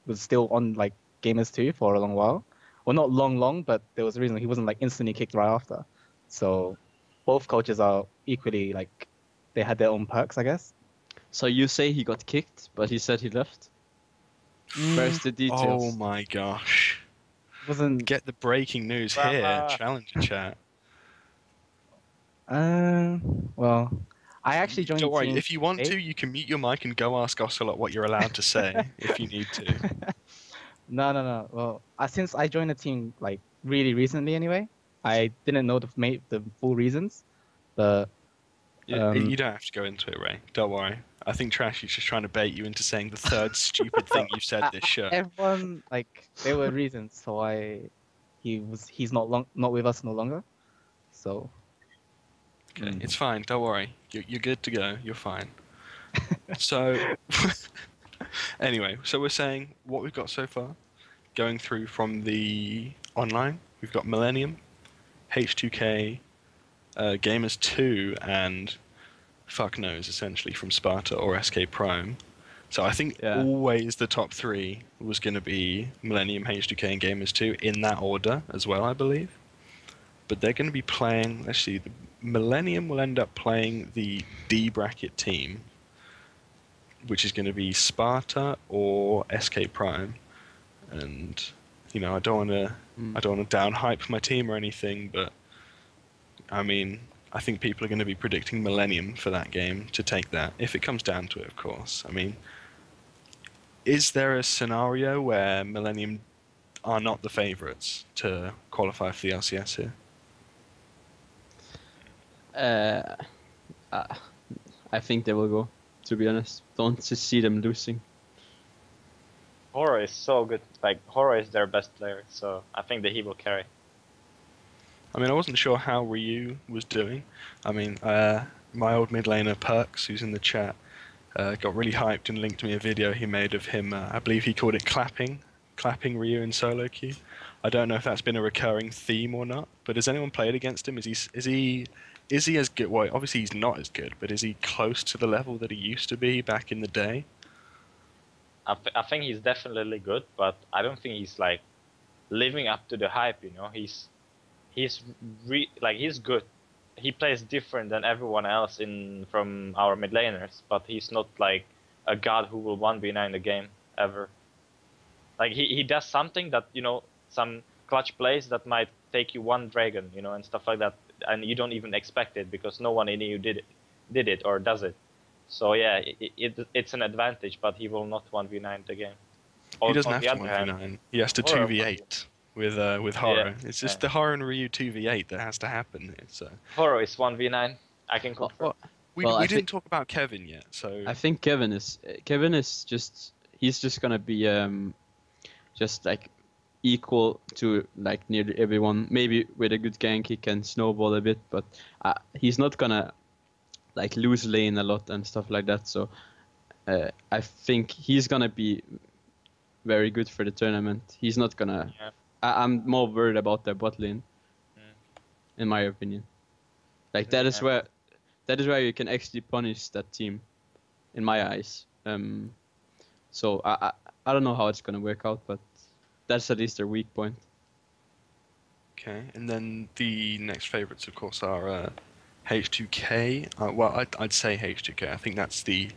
was still on Gamers 2 for a long while. Well, not long, but there was a reason he wasn't instantly kicked right after. So both coaches are equally they had their own perks, I guess. So you say he got kicked, but he said he left? Where's the Oh details? my gosh. Wasn't Get the breaking news here. Challenger chat. well, I actually joined Don't the worry. team If you want late. to, you can mute your mic and go ask Ocelot what you're allowed to say if you need to. No. Well, since I joined the team really recently, anyway, I didn't know the full reasons. But You don't have to go into it, Ray. Don't worry. I think Trashy's just trying to bait you into saying the third stupid thing you've said this show. everyone there were reasons for why he's not with us no longer. So Okay, it's fine. Don't worry. You're good to go. You're fine. So, anyway, so we're saying what we've got so far, going through from the online, we've got Millennium, H2K, Gamers 2, and fuck knows, essentially, from Sparta or SK Prime. So I think always the top three was going to be Millennium, H2K, and Gamers 2 in that order as well, I believe. But they're going to be playing, let's see, the Millennium will end up playing the D bracket team, which is going to be Sparta or SK Prime. And, I don't want to down hype my team or anything, but I mean, I think people are going to be predicting Millennium for that game to take that, if it comes down to it, of course. I mean, is there a scenario where Millennium are not the favourites to qualify for the LCS here? I think they will go, to be honest. Don't just see them losing. Horror is so good. Horror is their best player, so I think that he will carry. I mean, I wasn't sure how Ryu was doing. I mean, my old mid laner Perks, who's in the chat, got really hyped and linked me a video he made of him. I believe he called it clapping Ryu in solo queue. I don't know if that's been a recurring theme or not, but has anyone played against him? Is he as good? Well, obviously he's not as good, but is he close to the level that he used to be back in the day? I think he's definitely good, but I don't think he's living up to the hype. He's good. He plays different than everyone else from our mid laners, but he's not a god who will 1v9 the game ever. He does something that some clutch plays that might take you one dragon, and stuff like that, and you don't even expect it because no one in you did it or does it. So yeah, it's an advantage, but he will not 1v9 the game. He doesn't have to 1v9. He has to 2v8 with Horror. It's just the Horror and Ryu 2v8 that has to happen. Horror is 1v9. I can confirm. We didn't talk about Kevin yet, so I think Kevin is he's just gonna be just equal to nearly everyone. Maybe with a good gank he can snowball a bit, but he's not gonna lose lane a lot and stuff like that. So I think he's gonna be very good for the tournament. He's not gonna. Yeah. I'm more worried about their bot lane, in my opinion. That is where you can actually punish that team, in my eyes. So I don't know how it's gonna work out, but that's at least their weak point. Okay, and then the next favourites, of course, are H2K. Well, I'd say H2K. I think that's the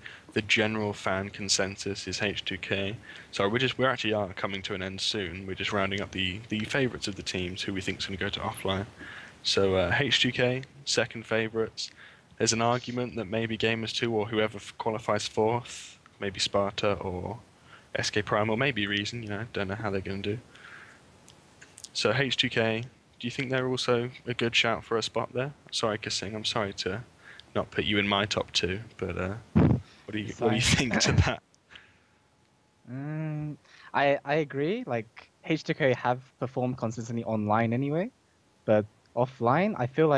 general fan consensus is H2K. So we're actually coming to an end soon. We're just rounding up the favourites of the teams who we think is going to go to offline. So H2K, second favourites. There's an argument that maybe Gamers 2 or whoever qualifies fourth, maybe Sparta or SK Prime or maybe Reason. Don't know how they're going to do. So H2K. Do you think they're also a good shout for a spot there? Sorry, KaSing, I'm sorry to not put you in my top two, but what do you think to that? I agree. H2K have performed consistently online anyway, but offline, I feel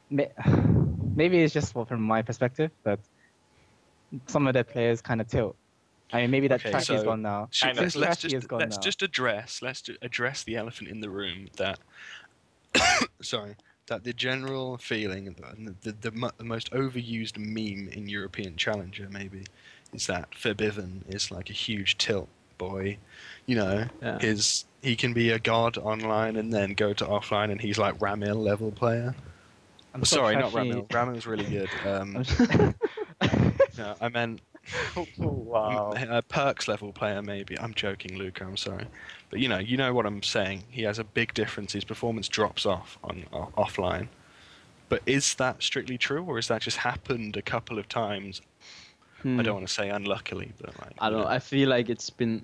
maybe it's just from my perspective, but some of their players kind of tilt. I mean, maybe that Okay, Trashy is so- gone now. Kind of. Let's Trashy is gone now. just address the elephant in the room that sorry, that the general feeling, the most overused meme in European Challenger maybe, is that Fabiven is like a huge tilt boy. You know, Yeah. he can be a god online and then go to offline and he's like Ramil level player. I'm Oh, sure sorry, not Trashy. Ramil. Ramil's really good. I'm sure... No, I meant Wow. a Perks level player maybe. I'm joking, Luca. I'm sorry, but you know what I'm saying. He has a big difference. His performance drops off on offline. But is that strictly true, or has that just happened a couple of times? I don't want to say unluckily, but like I don't know. I feel like it's been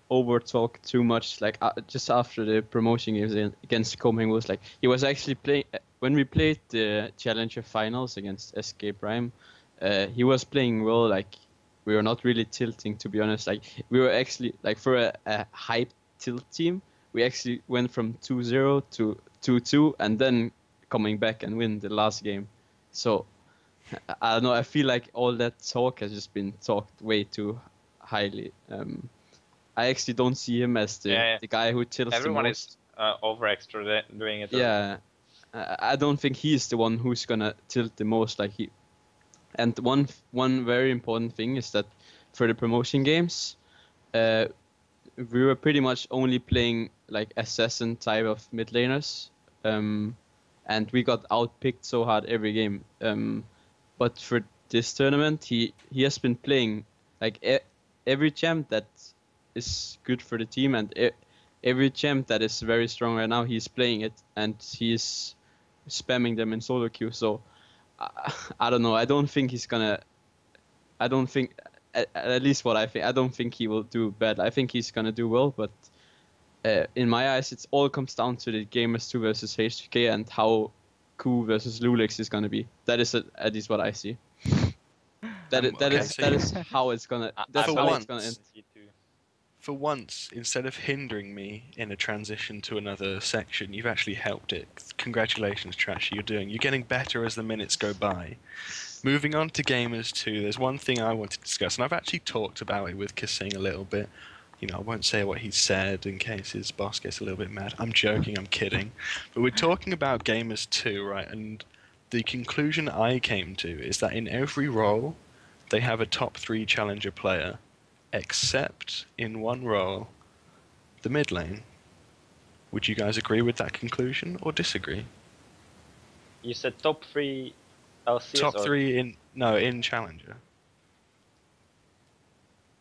over talked too much. Like just after the promotion games against Coming was like he was actually playing when we played the Challenger finals against SK Prime. He was playing well. Like we were not really tilting, to be honest. Like we were actually like for a hype tilt team, we actually went from 2-0 to 2-2, and then coming back and win the last game. So I don't know. I feel like all that talk has just been talked way too highly. I actually don't see him as the guy who tilts Everyone the is most. over extra doing it. Yeah, I don't think he's the one who's gonna tilt the most. Like he. And one very important thing is that for the promotion games, we were pretty much only playing like assassin type of mid laners, and we got outpicked so hard every game. But for this tournament, he has been playing like every champ that is good for the team, and every champ that is very strong right now, he's playing it, and he's spamming them in solo queue. So I don't know. I don't think he's gonna. I don't think, at least what I think. I don't think he will do bad. I think he's gonna do well, but in my eyes, it all comes down to the Gamers 2 versus HK and how Ku versus Lulix is gonna be. That is at least what I see. That is how it's gonna. That's for how once, it's gonna end. For once, instead of hindering me in a transition to another section, you've actually helped it. Congratulations, Trashy. You're getting better as the minutes go by. Moving on to Gamers 2, there's one thing I want to discuss, and I've actually talked about it with KaSing a little bit. You know, I won't say what he said in case his boss gets a little bit mad. I'm joking, I'm kidding. But we're talking about Gamers 2, right? And the conclusion I came to is that in every role, they have a top 3 challenger player, except in one role, the mid lane. Would you guys agree with that conclusion or disagree? You said top 3 LCS Top or 3 in challenger.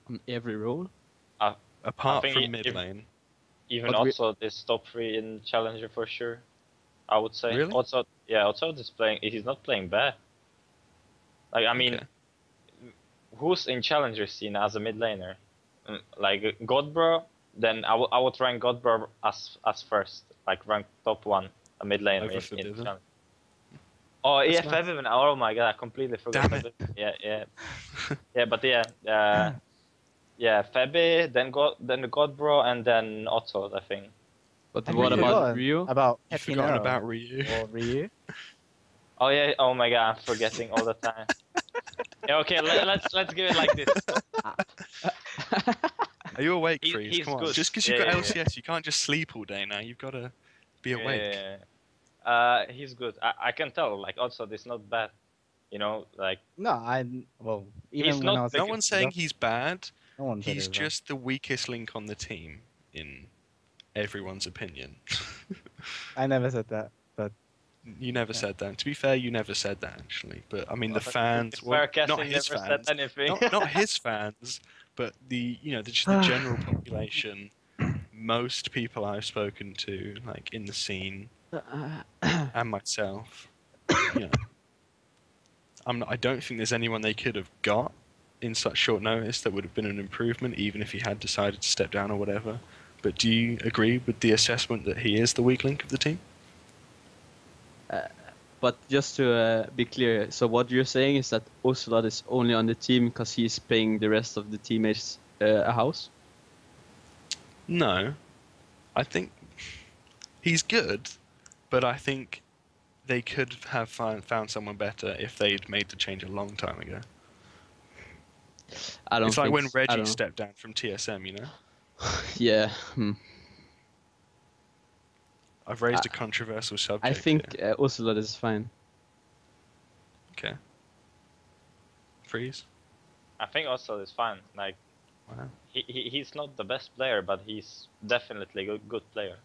On every role. Apart think from mid lane. even But we- Otsod is top 3 in Challenger for sure. I would say. Really? Otsod, yeah, Otsod is playing. He's not playing bad. Like I mean, Okay. who's in Challenger scene as a mid laner? Like Godbro. Then I would rank Godbro as first, like rank top 1, a mid laner Over in Fabiven? Challenger. Oh yeah, That's nice. Fabiven. Oh my god, I completely forgot. Damn it. Fabiven. Yeah, but yeah. Yeah, Fabi, then Godbro, and then Otsod, I think. But Have what you about forgotten Rio? about You've forgotten Petinero about Ryu. or Ryu? Oh yeah, oh my god, I'm forgetting all the time. Yeah, okay, let's give it like this. Are you awake, He- Freeze? he's Come on. good. Just because you've Yeah, got yeah, LCS, you can't just sleep all day now. You've got to be awake. He's good. I can tell. Like Otsod is not bad. You know, like No, well, even He's when not I was No the- one's saying he's bad. no one said He's it was bad. just the weakest link on the team, in everyone's opinion. I never said that, but You never said that. To be fair, you never said that actually. But I mean, the to fans, be fair, not KaSing his never said fans, anything. not his fans, but just the general population. Most people I've spoken to, like in the scene, and myself, you know, I don't think there's anyone they could have got in such short notice that would have been an improvement, even if he had decided to step down or whatever. But do you agree with the assessment that he is the weak link of the team? But just to be clear, so what you're saying is that Ocelot is only on the team because he's paying the rest of the teammates a house? No, I think he's good, but I think they could have found someone better if they'd made the change a long time ago. I don't. It's like think when s- I Reggie don't know. stepped down from TSM, you know? Yeah. I've raised a controversial subject. I think here. Ocelot is fine. Okay. Freeze. I think also is fine. Like Wow. he's not the best player, but he's definitely a good player.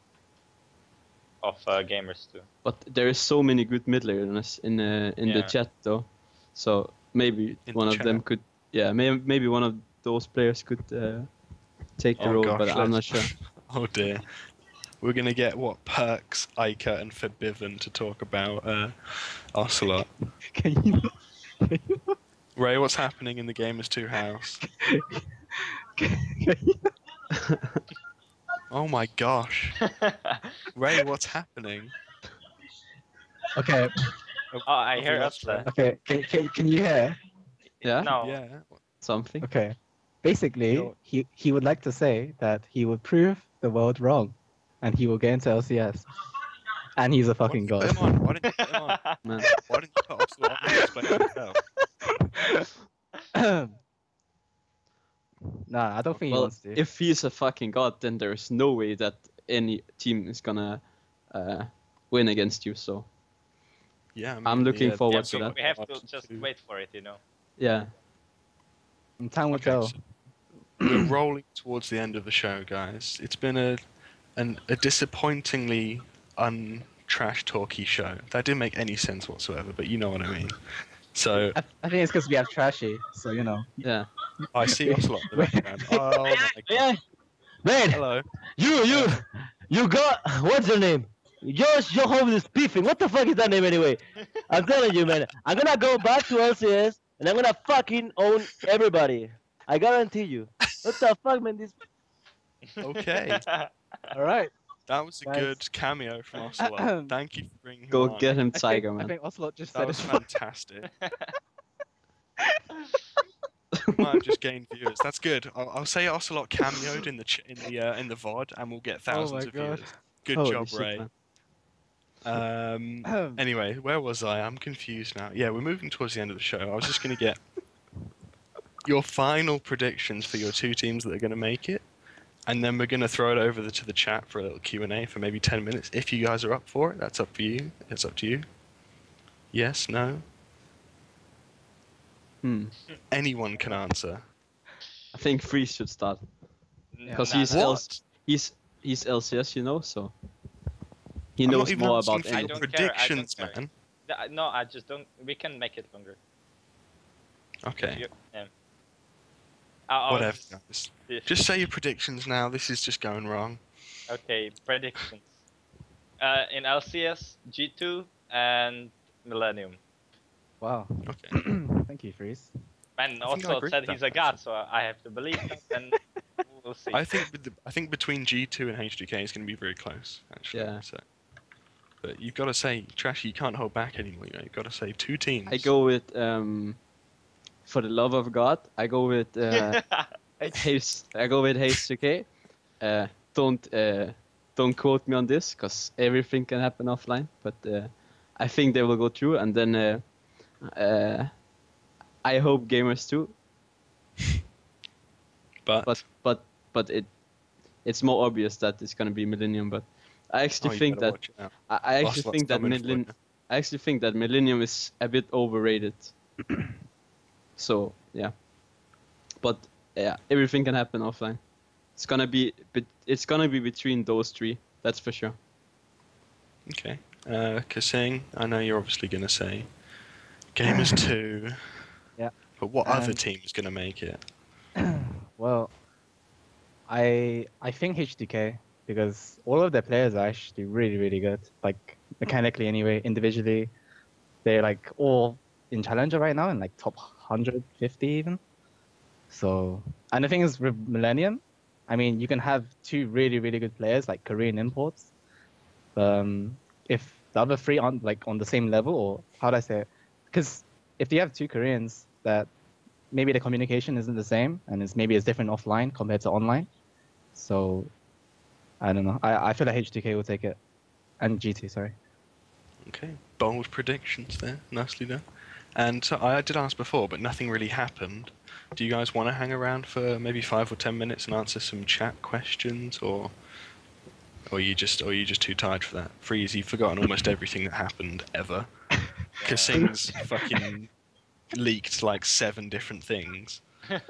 Of gamers too. But there is so many good mid laners in the Yeah. chat though, so maybe In one the of them chat? could. Yeah, maybe one of those players could take the Oh role, gosh, but I'm not let's- sure. Oh dear. We're gonna get what Perks, Ica, and Forbiven to talk about Ocelot. Can you? Ray, what's happening in the Gamers 2 house? Oh my gosh. Ray, what's happening? Okay. Oh, I Have we hear lost upset. Ray? Okay. Can you hear? Yeah, No. Yeah. something. Okay. Basically, You're- he would like to say that he would prove the world wrong, and he will get into LCS, and he's a Why fucking didn't you god. put him on? Why didn't you put him on? Man. Why didn't you put Ocelot on and explain himself? Nah, I don't think he Well, wants to. if he's a fucking god, then there's no way that any team is gonna win against you. So Yeah, I mean, I'm looking the forward Absolute to that. We have God to just to- wait for it, you know. Yeah. And time will Okay, tell. so we're rolling towards the end of the show, guys. It's been a disappointingly untrash talky show. That didn't make any sense whatsoever, but you know what I mean. So I think it's because we have Trashy, so you know. Yeah. I see Ocelot in the background. Oh my god! Yeah, man, Hello. you got what's your name? Your home is beefing. What the fuck is that name anyway? I'm telling you, man. I'm gonna go back to LCS and I'm gonna fucking own everybody. I guarantee you. What the fuck, man? This Okay, All right. that was a Guys. good cameo from Ocelot. Thank you for bringing him Go on. get him, I Tiger, think, I man. think Ocelot just That said was it. fantastic. Might have just gained viewers. That's good. I'll say Ocelot cameoed in the VOD, and we'll get thousands of God. viewers. Good Holy job, shit, Ray. man. Anyway, where was I? I'm confused now. Yeah, we're moving towards the end of the show. I was just going to get your final predictions for your two teams that are going to make it, and then we're going to throw it over to the chat for a little Q&A for maybe 10 minutes. If you guys are up for it, that's up for you. It's up to you. Yes, no? Anyone can answer. I think Freeze should start because Nah, he's nah. What? he's LCS, you know, so he I'm not knows even more asking about for I your anything. don't care, I don't predictions, care. man. No, I just don't. We can make it longer. Okay, Yeah. I'll whatever, just- guys. Just say your predictions now. This is just going wrong. Okay, predictions. In LCS, G2 and Millennium. Wow. Okay. Thank you, Freeze. Man I think I also agree said with he's that, a god, so I have to believe that, and we'll see. I think between G2 and HDK is going to be very close, actually. Yeah. So, but you've got to say, Trashy, you can't hold back anymore. You know, you've got to say two teams. I go with for the love of God. I go with Haste. I go with Haste. Okay. Don't quote me on this, cause everything can happen offline. But I think they will go through, and then I hope gamers too. But But it's more obvious that it's gonna be Millennium. But I actually you think better that watch it out. I actually Ocelot's think that coming for you. I actually think that Millennium is a bit overrated. So yeah, but yeah, everything can happen offline. It's gonna be between those three. That's for sure. Okay. KaSing, I know you're obviously going to say Gamers 2. Yeah. But what other And- team is going to make it? Well, I think HDK because all of their players are actually really, really good. Like mechanically, anyway, individually, they're like all in Challenger right now and like top 150 even. So, and the thing is with Millennium, I mean, you can have two really, really good players like Korean imports. If the other three aren't like on the same level, or how do I say it? Because if you have two Koreans that maybe the communication isn't the same and it's different offline compared to online. So I don't know. I feel like HTK will take it. And G2, sorry. Okay. Bold predictions there. Nicely done. And so I did ask before, but nothing really happened. Do you guys want to hang around for maybe 5 or 10 minutes and answer some chat questions, or are you just too tired for that? Freeze, you've forgotten almost everything that happened ever. KaSing's fucking leaked like 7 different things. But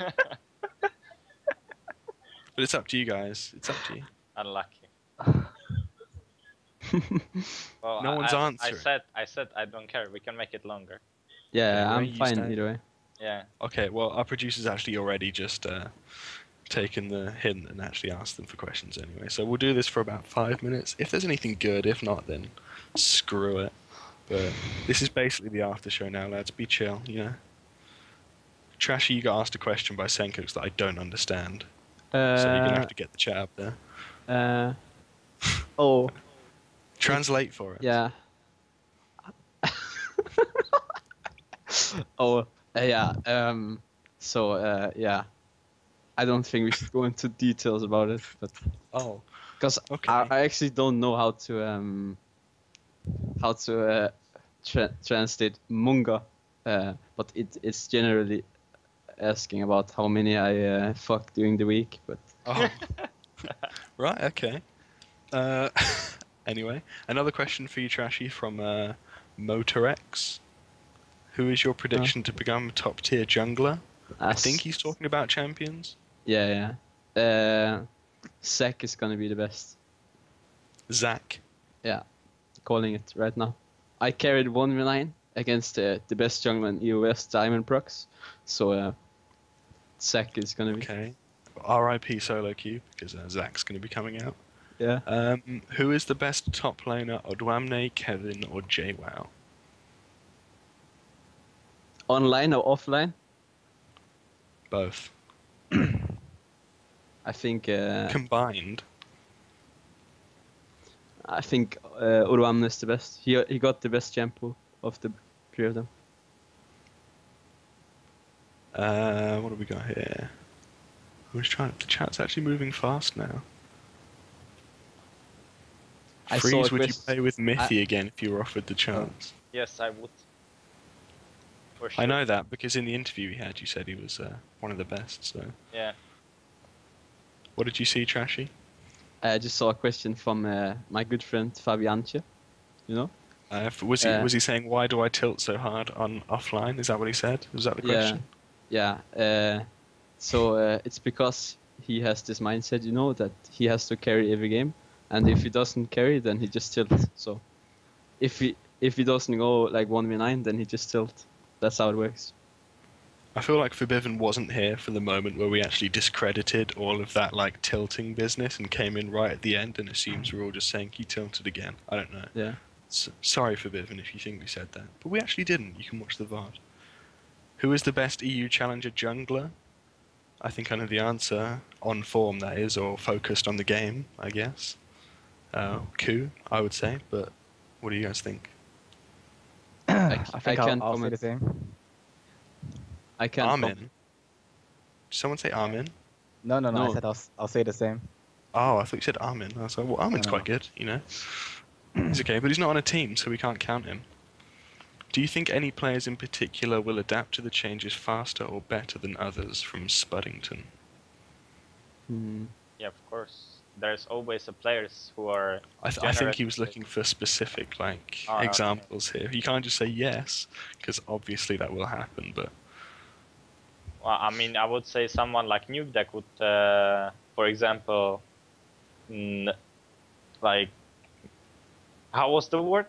it's up to you guys. It's up to you. Unlucky. Well, No one's answering. I said I don't care. We can make it longer. Yeah, Anyway, I'm you fine stay. either way. Yeah. Okay, well, our producer's actually already just taken the hint and actually asked them for questions anyway. So we'll do this for about 5 minutes. If there's anything good, if not, then screw it. But this is basically the after show now, lads. Be chill, you know. Trashy, you got asked a question by Senkooks that I don't understand. So you're gonna have to get the chat up there. Oh, Translate for us. yeah. Oh, yeah. Yeah. I don't think we should go into details about it, but Oh. because Okay. I actually don't know how to translate manga, but it's generally asking about how many I fuck during the week. But Oh. Right. Okay. Anyway, another question for you, Trashy, from Motorex. Who is your prediction to become top tier jungler? I think he's talking about champions. Yeah. Zac is gonna be the best. Zach. Yeah, calling it right now. I carried 1v9 against the best jungler in EOS Diamond Procs, so Zac is gonna be. Okay. R.I.P. solo queue because Zach's going to be coming out. Yeah. Who is the best top laner? Odwamne, Kevin, or JWoww? Online or offline? Both. I think. Combined. I think Urwamne is the best. He got the best shampoo of the 3 of them. What have we got here? I was trying. The chat's actually moving fast now. I saw Freeze, a would you quest- play with Mithy again if you were offered the chance? Yes, I would. For sure. I know that because in the interview he had, you said he was one of the best. So, Yeah. what did you see, Trashy? I just saw a question from my good friend Fabianche. You know? Was he saying why do I tilt so hard on offline? Is that what he said? Was that the question? Yeah. It's because he has this mindset, you know, that he has to carry every game, and if he doesn't carry, then he just tilts. So if he doesn't go like 1v9, then he just tilts. That's how it works. I feel like Forbidden wasn't here for the moment where we actually discredited all of that like tilting business and came in right at the end and assumes we're all just saying he tilted again. I don't know. Yeah. Sorry, Forbidden, if you think we said that, but we actually didn't. You can watch the VOD. Who is the best EU Challenger jungler? I think I know the answer. On form, that is, or focused on the game, I guess. Ku, I would say, but what do you guys think? I think can't I'll say comment. the same. I can't. Armin. Did someone say Armin? No. I No. said I'll say the same. Oh, I thought you said Armin. I was like, well, Armin's No. quite good, you know. He's okay, but he's not on a team, so we can't count him. Do you think any players in particular will adapt to the changes faster or better than others? From Spuddington. Yeah, of course. There's always players who are. I think he generous was looking for specific like Oh, okay. examples here. You can't just say yes, because obviously that will happen. But Well, I mean, I would say someone like Nuke that would, for example, like, how was the word?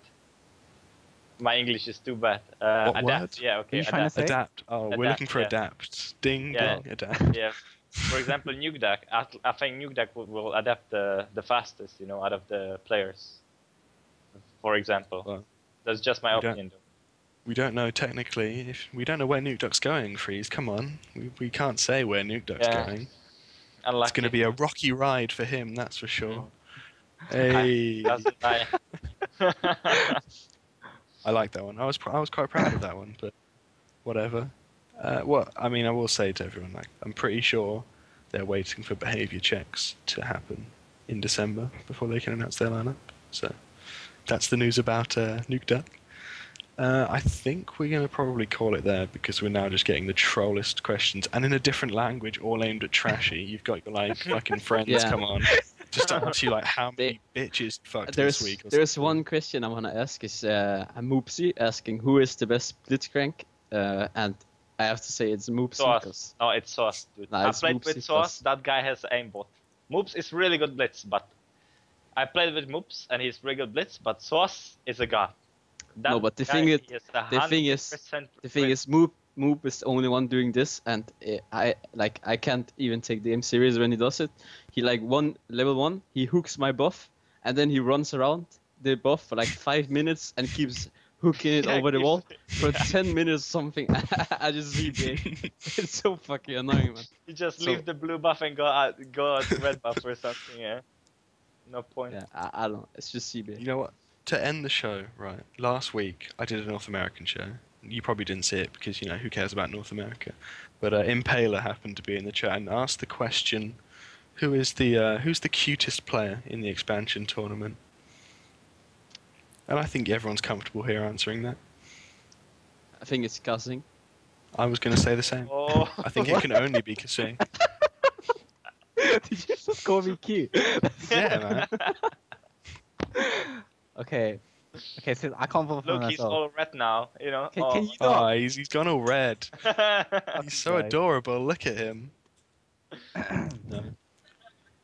My English is too bad. What Adapt. word? Yeah, okay. Are you trying to Adapt. say? adapt. Oh, we're Adapt, looking for yeah. adapt. Ding Yeah. dong, adapt. Yeah. For example, Nuke Duck. I think Nuke Duck will adapt the fastest, you know, out of the players. For example, Well, that's just my we don't- opinion. We don't know technically. If we don't know where Nuke Duck's going, Freeze. Come on, we can't say where Nuke Duck's Yeah. going. Unlucky. It's going to be a rocky ride for him, that's for sure. Mm. Hey, Doesn't I? I like that one. I was quite proud of that one, but whatever. I will say to everyone, like, I'm pretty sure they're waiting for behaviour checks to happen in December before they can announce their lineup. So that's the news about Nuke Duck. I think we're going to probably call it there because we're now just getting the trollest questions and in a different language, all aimed at Trashy. You've got your like fucking friends Yeah. come on, just to ask you like how many bitches fucked this week. Or There's something. one question I want to ask is Moopsy asking who is the best Blitzcrank, and I have to say it's Moopsy. Sauce. No, it's Sauce, dude. Nah, I it's played Moopsy, with Sauce. 'cause- That guy has aimbot. Moops is really good blitz, but I played with Moops and he's really good blitz. But Sauce is a god. That No, but the guy, thing is, he has the thing is, 100% the thing win. is, Moop is the only one doing this, and I can't even take the game serious when he does it. He like level 1, he hooks my buff, and then he runs around the buff for like 5 minutes and keeps hooking it Yeah, over the keeps- wall for yeah. 10 minutes something. I just see it. It's so fucking annoying, man. You just So- leave the blue buff and go out to red buff or something. Yeah. No point. Yeah, I don't know. It's just CBA. You know what? To end the show, right? Last week I did a North American show. You probably didn't see it because you know who cares about North America. But Impaler happened to be in the chat and asked the question, who's the cutest player in the expansion tournament? And I think everyone's comfortable here answering that. I think it's KaSing. I was going to say the same. Oh. I think it can only be KaSing. Did you just call me cute? Yeah, man. Okay. Okay, so I can't vote for Look, he's myself. all red now. You know. Can you Oh, not? he's gone all red. He's so Right. adorable. Look at him. No.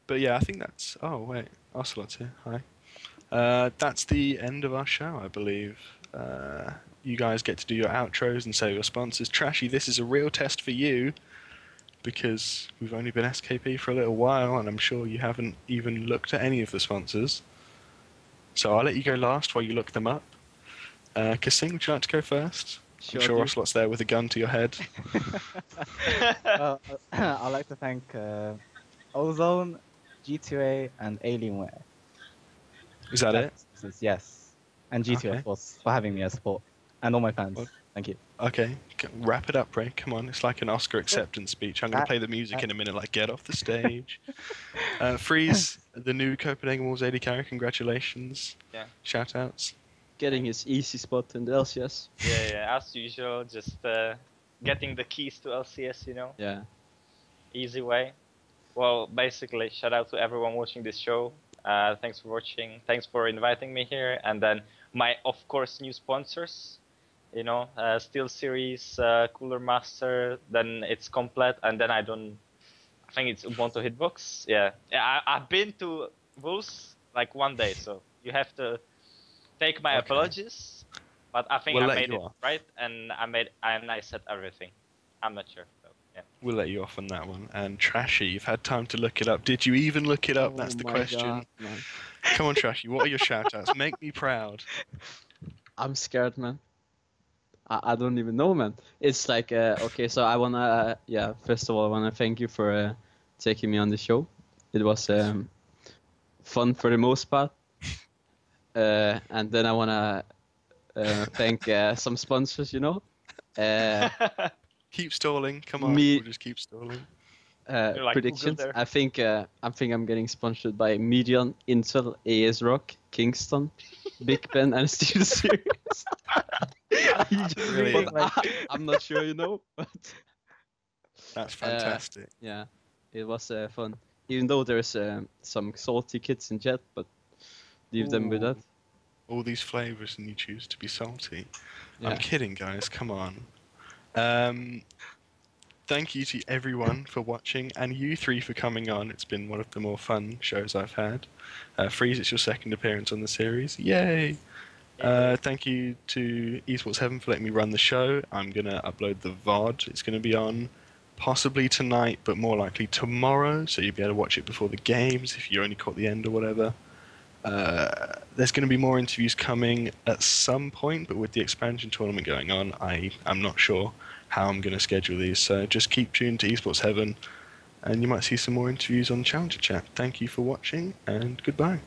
But yeah, I think that's. Oh wait, Ocelot's here. Hi. That's the end of our show, I believe. You guys get to do your outros and say your sponsors. Trashy, this is a real test for you because we've only been SKP for a little while, and I'm sure you haven't even looked at any of the sponsors. So I'll let you go last while you look them up. KaSing, would you like to go first? I'm sure dude. Ocelot's there with a gun to your head. I'd like to thank Ozone, G2A, and Alienware. Is that it? Yes. And G2, Okay. of course, for having me as support. And all my fans. Well- Thank you. Okay, wrap it up, Ray. Come on, it's like an Oscar acceptance speech. I'm going to play the music in a minute, like get off the stage. Freeze, the new Copenhagen Wolves AD carry, congratulations. Yeah. Shout outs. Getting his easy spot in the LCS. Yeah, as usual, just getting the keys to LCS, you know, Yeah. easy way. Well, basically, shout out to everyone watching this show. Thanks for watching. Thanks for inviting me here. And then my, of course, new sponsors. You know, Steel Series, Cooler Master. Then it's Complete, and then I think it's Ubuntu Hitbox. Yeah, I've been to Wolves like one day, so you have to take my Okay. apologies. But I think We'll I let made you it off. right, and I said everything. I'm not sure. So, yeah. We'll let you off on that one. And Trashy, you've had time to look it up. Did you even look it up? That's Oh the my question. God, man. Come on, Trashy, what are your shout outs? Make me proud. I'm scared, man. I don't even know, man. It's like, okay, so I wanna, first of all, I wanna thank you for taking me on the show. It was fun for the most part. And then I wanna thank some sponsors, you know. Keep stalling. Come on, Me- we'll just keep stalling. You're like Predictions. Google there. I think I'm getting sponsored by Median, Intel, AS Rock, Kingston, Big Ben, and Steel Series. Brilliant. But I'm not sure, you know. But That's fantastic. yeah, it was fun. Even though there's some salty kids in chat, but leave them with that. All these flavors and you choose to be salty. Yeah. I'm kidding, guys. Come on. Thank you to everyone for watching and you three for coming on. It's been one of the more fun shows I've had. Freeze, it's your second appearance on the series. Yay! Thank you to Esports Heaven for letting me run the show. I'm going to upload the VOD. It's going to be on possibly tonight, but more likely tomorrow, so you'll be able to watch it before the games if you only caught the end or whatever. There's going to be more interviews coming at some point, but with the expansion tournament going on, I'm not sure how I'm going to schedule these. So just keep tuned to Esports Heaven, and you might see some more interviews on Challenger Chat. Thank you for watching, and goodbye.